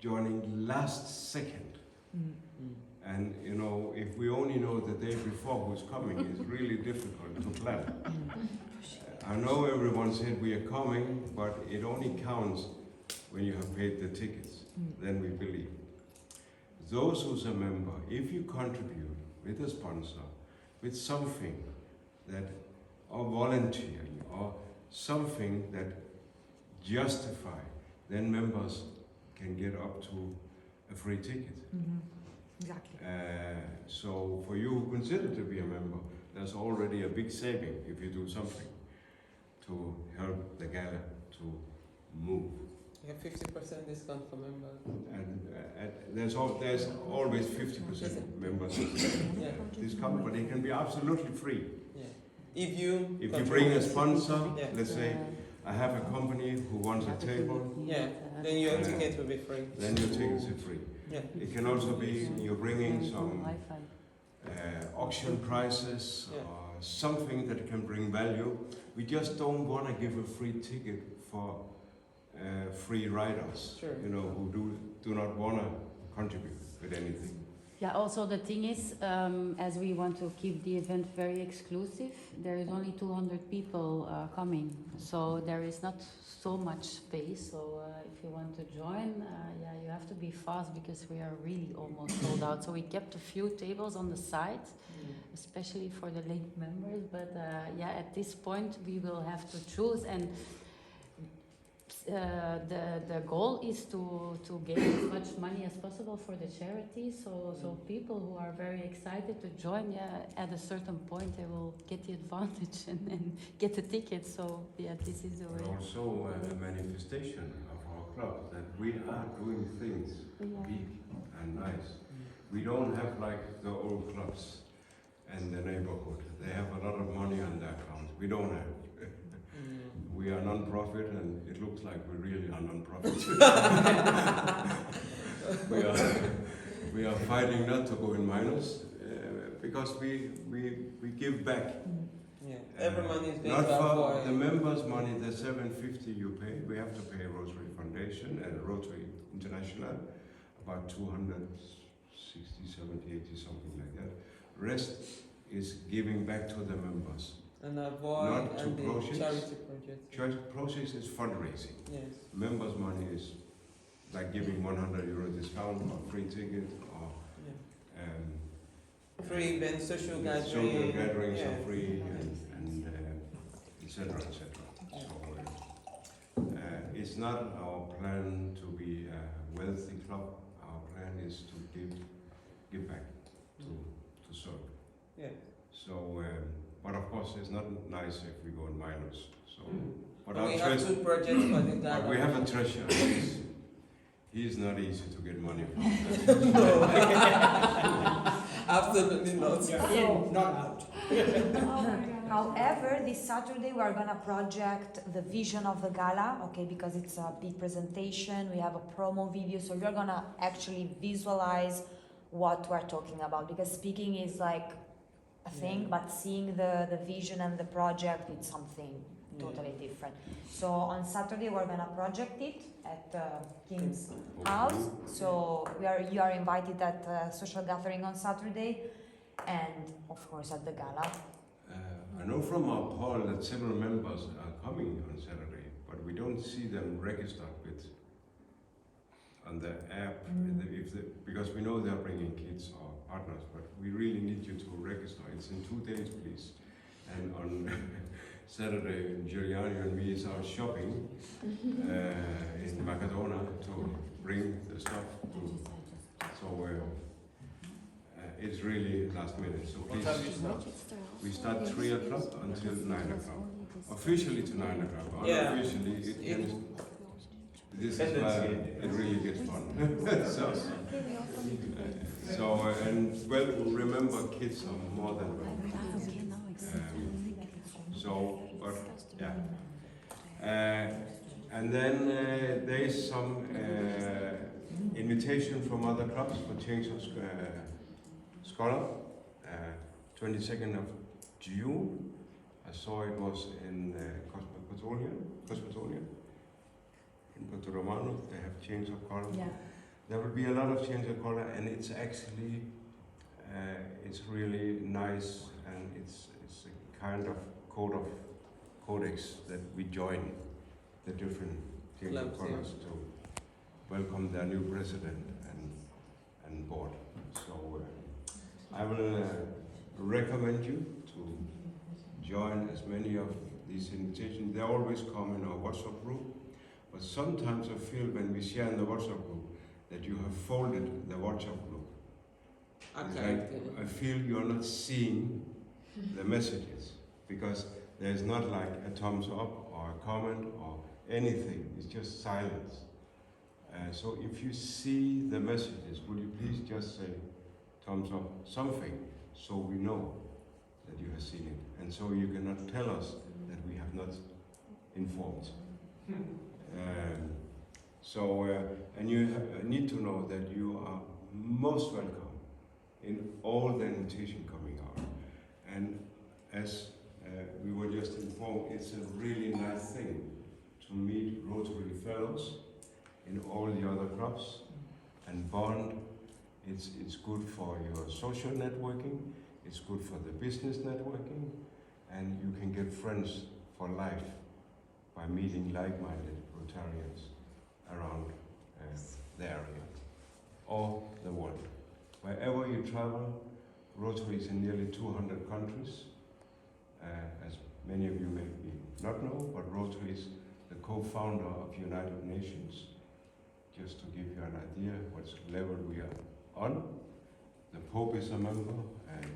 joining last second. And you know, if we only know the day before who's coming, it's really difficult to plan. I know everyone said we are coming, but it only counts when you have paid the tickets. Then we believe. Those who's a member, if you contribute with a sponsor, with something that, or volunteering, or something that justify, then members can get up to a free ticket. Exactly. So for you who consider to be a member, there's already a big saving if you do something to help the gala to move. You have 50% discount for members. And there's always 50% members discount, but it can be absolutely free. Yeah. If you bring a sponsor, let's say I have a company who wants a table. Yeah, then your ticket will be free. Then your tickets are free. Yeah. It can also be you're bringing some auction prices or something that can bring value. We just don't want to give a free ticket for free riders, you know, who do not want to contribute with anything. Yeah, also the thing is, as we want to keep the event very exclusive, there is only 200 people coming, so there is not so much space. So if you want to join, you have to be fast because we are really almost sold out. So we kept a few tables on the side, especially for the late members. But at this point we will have to choose, and the goal is to get as much money as possible for the charity. So people who are very excited to join, at a certain point they will get the advantage and get the ticket. So this is the way. Also a manifestation of our club that we are doing things big and nice. We don't have like the old clubs in the neighborhood. They have a lot of money on their account. We don't have. We are non-profit, and it looks like we really are non-profit. we are fighting not to go in minus because we give back. Yeah, every money is being not for the members' money. The $750 you pay, we have to pay Rotary Foundation and Rotary International about 260, 70, 80, something like that. Rest is giving back to the members. And avoid not to and the projects. charity projects. Charity projects is fundraising. Yes. Members' money is like giving €100 discount or free ticket or free events, social gatherings. Social gatherings are free and etc. etc. So it's not our plan to be a wealthy club. Our plan is to give back, to serve. Yeah. So. But of course, it's not nice if we go in minus. So, but we have 2 projects for the gala. But we have a treasure. He's not easy to get money from. No, absolutely not. Not out. However, this Saturday we are gonna project the vision of the gala, okay, because it's a big presentation. We have a promo video, so we're gonna actually visualize what we're talking about, because speaking is like a thing, but seeing the vision and the project, it's something totally different. So on Saturday we're gonna project it at King's house. So you are invited at a social gathering on Saturday, and of course at the gala. I know from our poll that several members are coming on Saturday. but we don't see them registered with on the app, because we know they're bringing kids or partners, but we really need you to register. It's in 2 days, please. And on Saturday, Giuliani and me is out shopping in Macedonia to bring the stuff. So it's really last minute. So please, we start 3 o'clock until 9 o'clock. Officially to 9 o'clock. Unofficially, this is where it really gets fun. And well, remember, kids are more than welcome. But yeah. And then there is some invitation from other clubs for change of scholar. 22nd of June. I saw it was in Costadelsol. In Puerto Romano, they have change of color. Yeah. There will be a lot of change of color, and it's actually it's really nice, and it's a kind of codex that we join the different change of colors to welcome their new president and board. So I will recommend you to join as many of these invitations. They always come in our WhatsApp group. But sometimes I feel when we share in the WhatsApp group that you have folded the WhatsApp group. It's like I feel you're not seeing the messages, because there's not like a thumbs up or a comment or anything. It's just silence. So if you see the messages, would you please just say thumbs up, something, so we know that you have seen it, and so you cannot tell us that we have not informed. And you need to know that you are most welcome in all the invitation coming out. And as we were just informed, it's a really nice thing to meet Rotary Fellows in all the other clubs and bond. It's good for your social networking, it's good for the business networking, and you can get friends for life by meeting like-minded Rotarians around the area or the world. Wherever you travel, Rotary is in nearly 200 countries. As many of you may not know, but Rotary is the co-founder of United Nations. Just to give you an idea what level we are on. The Pope is a member, and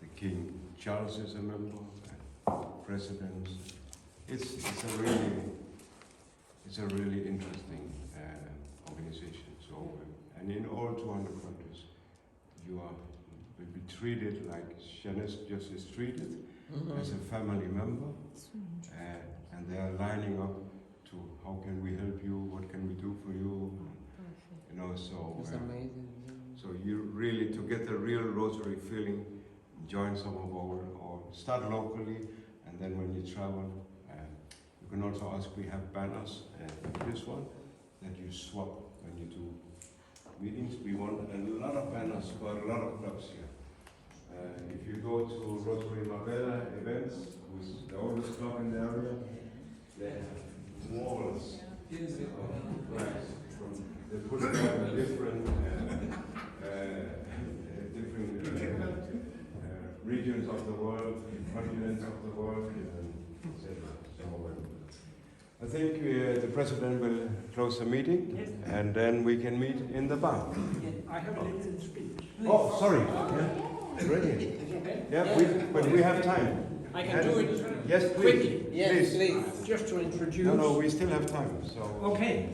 the King Charles is a member, and presidents. It's a really interesting organization. So, and in all 200 countries, you will be treated like Janice just is treated, as a family member, and they are lining up to how can we help you, what can we do for you, you know. So it's amazing. So you really, to get the real Rotary feeling, join some of our, or start locally, and then when you travel. You can also ask, we have banners, like this one, that you swap when you do meetings. We want a lot of banners for a lot of clubs here. If you go to Rotary Marbella events, who's the oldest club in the area, they have walls of flags. They put together different regions of the world, continents of the world, etc. I think the President will close the meeting, and then we can meet in the bar. I have a little speech. Oh, sorry. Yeah. Ready? Yeah, but we have time. I can do it yes, quickly. Yes, please. Just to introduce. No, we still have time. So. Okay.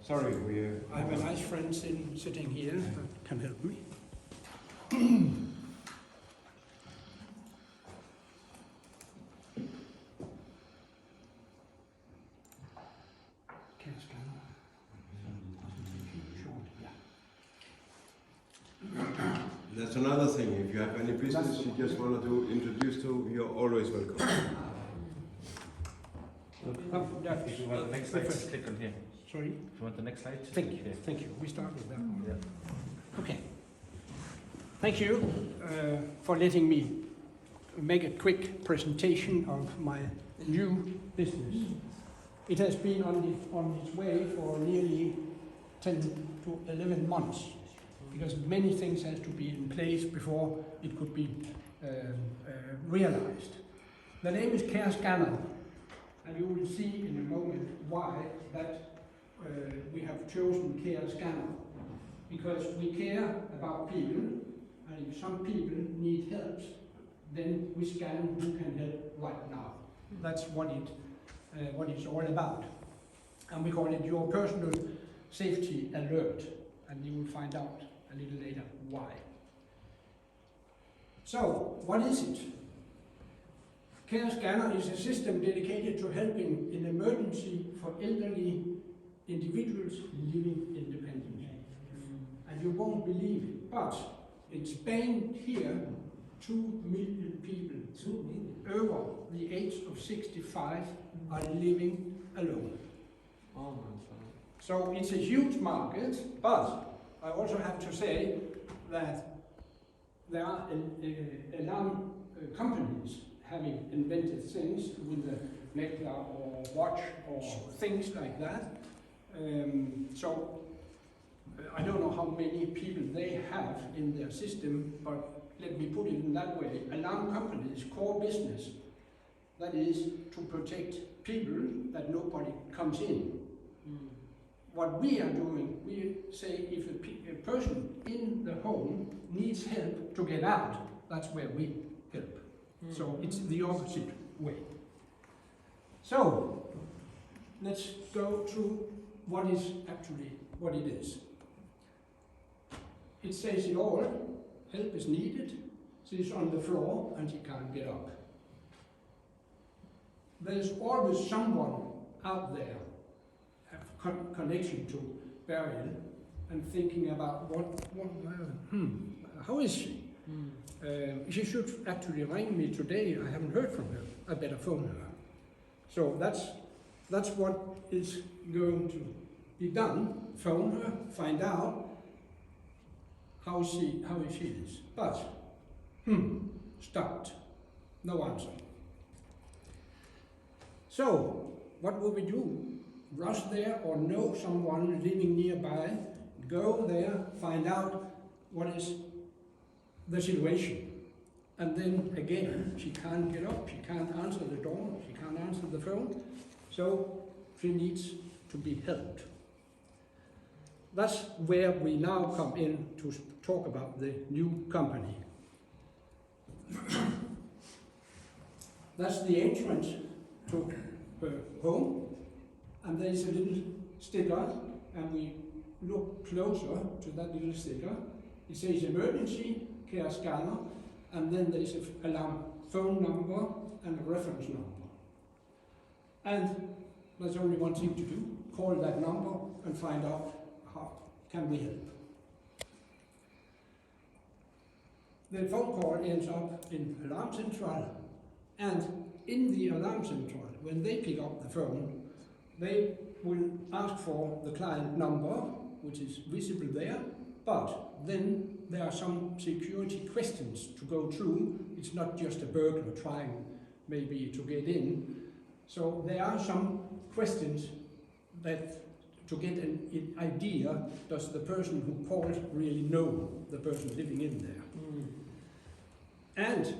Sorry, we. I have a nice friend sitting here that can help me. That's another thing. If you have any business you just want to introduce to, you're always welcome. If you want the next slide, click on here. Sorry? If you want the next slide, thank you. here. Thank you. We start with that one. Yeah. Okay. Thank you for letting me make a quick presentation of my new business. It has been on its way for nearly 10 to 11 months, because many things have to be in place before it could be realized. The name is Care Scanner, and you will see in a moment why that we have chosen Care Scanner. Because we care about people, and if some people need help, then we scan who can help right now. That's what it's all about. And we call it your personal safety alert, and you will find out a little later why. So, what is it? Care Scanner is a system dedicated to helping in emergency for elderly individuals living independently. And you won't believe it, but in Spain here, 2 million people over the age of 65 are living alone. Oh my God. So it's a huge market, but I also have to say that there are alarm companies having invented things with the necklace or watch or things like that. So I don't know how many people they have in their system, but let me put it in that way. Alarm companies' core business, that is to protect people that nobody comes in. What we are doing, we say if a person in the home needs help to get out, that's where we help. So it's the opposite way. So let's go through what it is. It says it all. Help is needed. She's on the floor and she can't get up. There's always someone out there have connection to burial and thinking about how is she? She should actually ring me today. I haven't heard from her. I better phone her. So that's what is going to be done. Phone her, find out how she is. But stopped. No answer. So what will we do? Rush there or know someone living nearby? Go there, find out what is the situation. And then again, she can't get up, she can't answer the door, she can't answer the phone, so she needs to be helped. That's where we now come in to talk about the new company. That's the entrance to her home, and there's a little sticker, and we look closer to that little sticker. It says emergency care scanner, and then there's an alarm phone number and a reference number. And there's only one thing to do, call that number and find out how can we help. The phone call ends up in alarm central, and in the alarm central, when they pick up the phone, they will ask for the client number, which is visible there, but then there are some security questions to go through. It's not just a burglar trying maybe to get in. So there are some questions that to get an idea, does the person who called really know the person living in there? And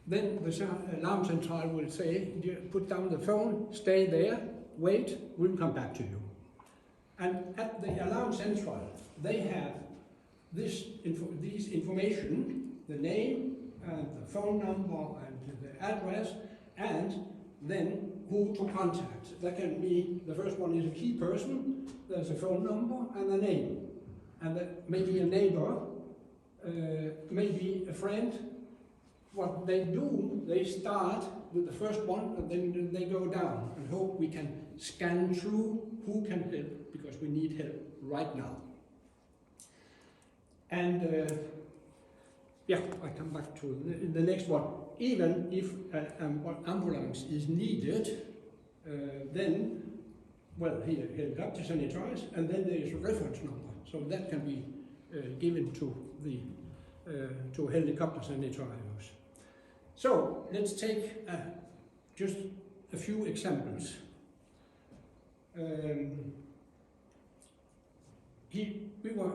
then the alarm central will say, put down the phone, stay there, wait, we'll come back to you. And at the alarm central, they have these information, the name and the phone number and the address, and then who to contact. That can be, the first one is a key person, there's a phone number and a name. And that maybe a neighbor, maybe a friend. What they do, they start with the first one and then they go down and hope we can scan through who can help, because we need help right now. And I come back to the next one. Even if an ambulance is needed, then, well, here, helicopter sanitized, and then there is a reference number, so that can be given to the to helicopter sanitizers. So let's take just a few examples. We were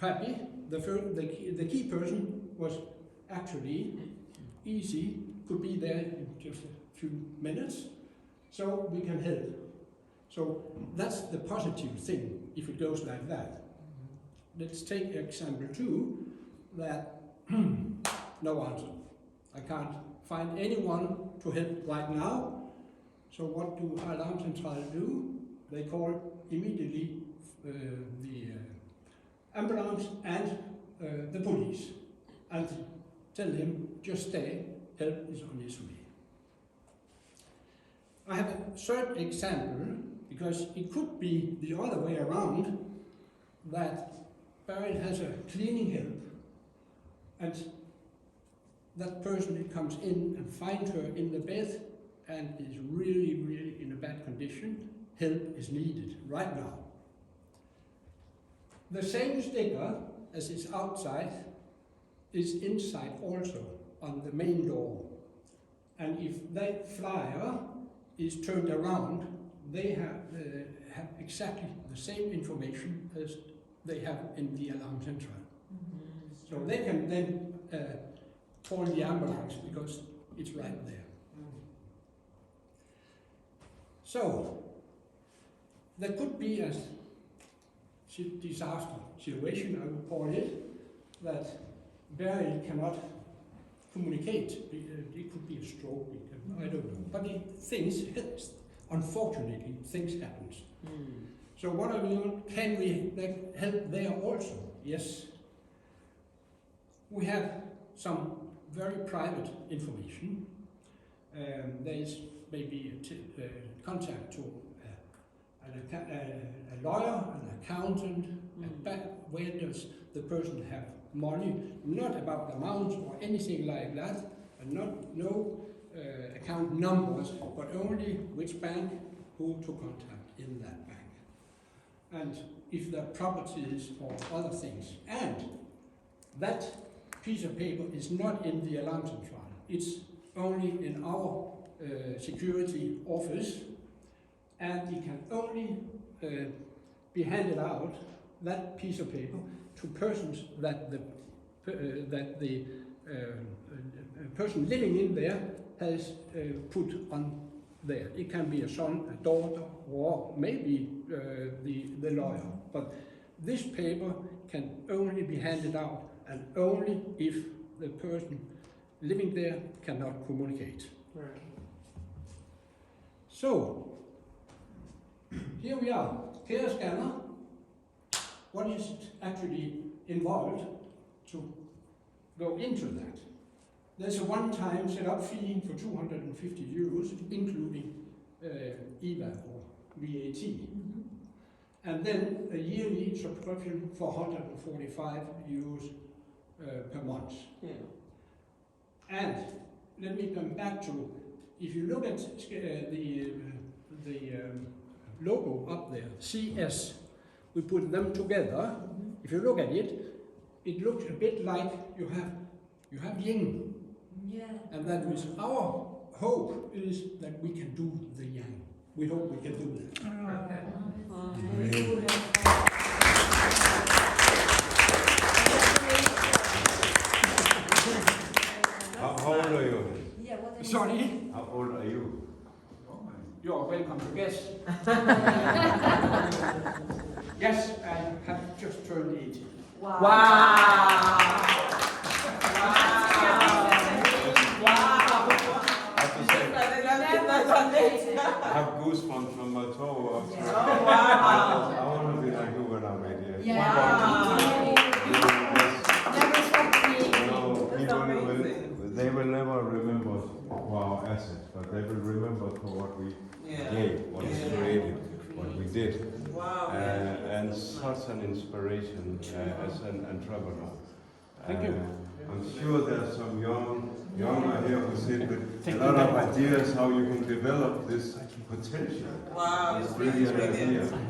happy. The key person was actually easy, could be there in just a few minutes, so we can help. So that's the positive thing, if it goes like that. Let's take example 2, that no answer. I can't find anyone to help right now. So what do Alarmcentralen do? They call immediately the ambulance and the police and tell him, just stay, help is on its way. I have a third example, because it could be the other way around, that Beryl has a cleaning help, and that person comes in and finds her in the bed and is really, really in a bad condition. Help is needed right now. The same sticker as is outside is inside also on the main door. And if that flyer is turned around, they have exactly the same information as they have in the alarm central. So they can then call the ambulance because it's right there. So there could be a disaster situation, I would call it, that Beryl cannot communicate. It could be a stroke, I don't know. But unfortunately, things happen. So what are we doing? Can we help there also? Yes. We have some very private information. There is maybe a contact to a lawyer, an accountant, where does the person have money, not about the amounts or anything like that, and no account numbers, but only which bank, who to contact in that bank. And if there are properties or other things. And that piece of paper is not in the alarm central. It's only in our security office, and it can only be handed out, that piece of paper, to persons that the person living in there has put on there. It can be a son, a daughter, or maybe the lawyer. But this paper can only be handed out, and only if the person living there cannot communicate. Right. So, here we are, care scanner. What is actually involved to go into that? There's a one-time setup fee for 250 euros, including IVA or VAT. And then a yearly subscription for 145 euros per month. Yeah. And let me come back to, if you look at the logo up there, CS, we put them together. If you look at it, it looks a bit like you have yin. Yeah. And that is our hope is that we can do the yang. We hope we can do that. How old are you? Yeah, what Sorry? How old are you? You're welcome to guess. Yes, I have just turned 80. Wow! Wow! I have goosebumps from my toe up. Oh, wow. I want to be like you when I'm 80. Yeah. They will never remember for our assets, but they will remember for what we gave, what we created, what we did. Wow. And such an inspiration as an entrepreneur. Thank you. I'm sure there's some younger here who sit with a lot of ideas how you can develop this potential. Wow, It's it's really an brilliant. idea.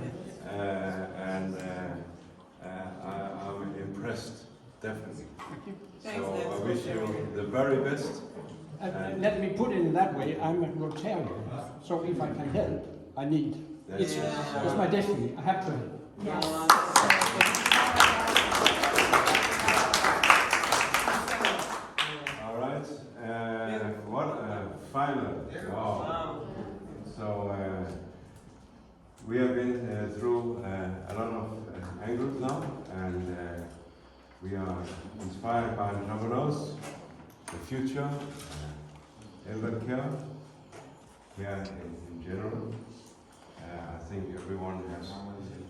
I'm impressed, definitely. Thanks, So Ned, I for wish you sharing. the very best, Let me put it in that way, I'm a Rotarian, so if I can help, I need. It's my destiny, I have to help. Yes. All right. What a final. Wow. So we have been through a lot of angles now, and we are inspired by entrepreneurs, the future, elder care, here in general. I think everyone has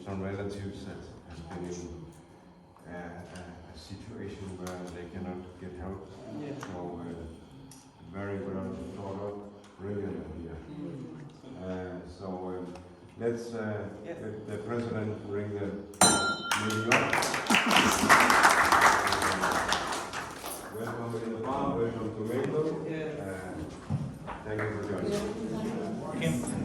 some relatives that have been in a situation where they cannot get help. Yeah. So very well thought of, brilliant idea. So let's let the president ring the meeting up. Welcome in the bar, welcome to Maple. Thank you for joining.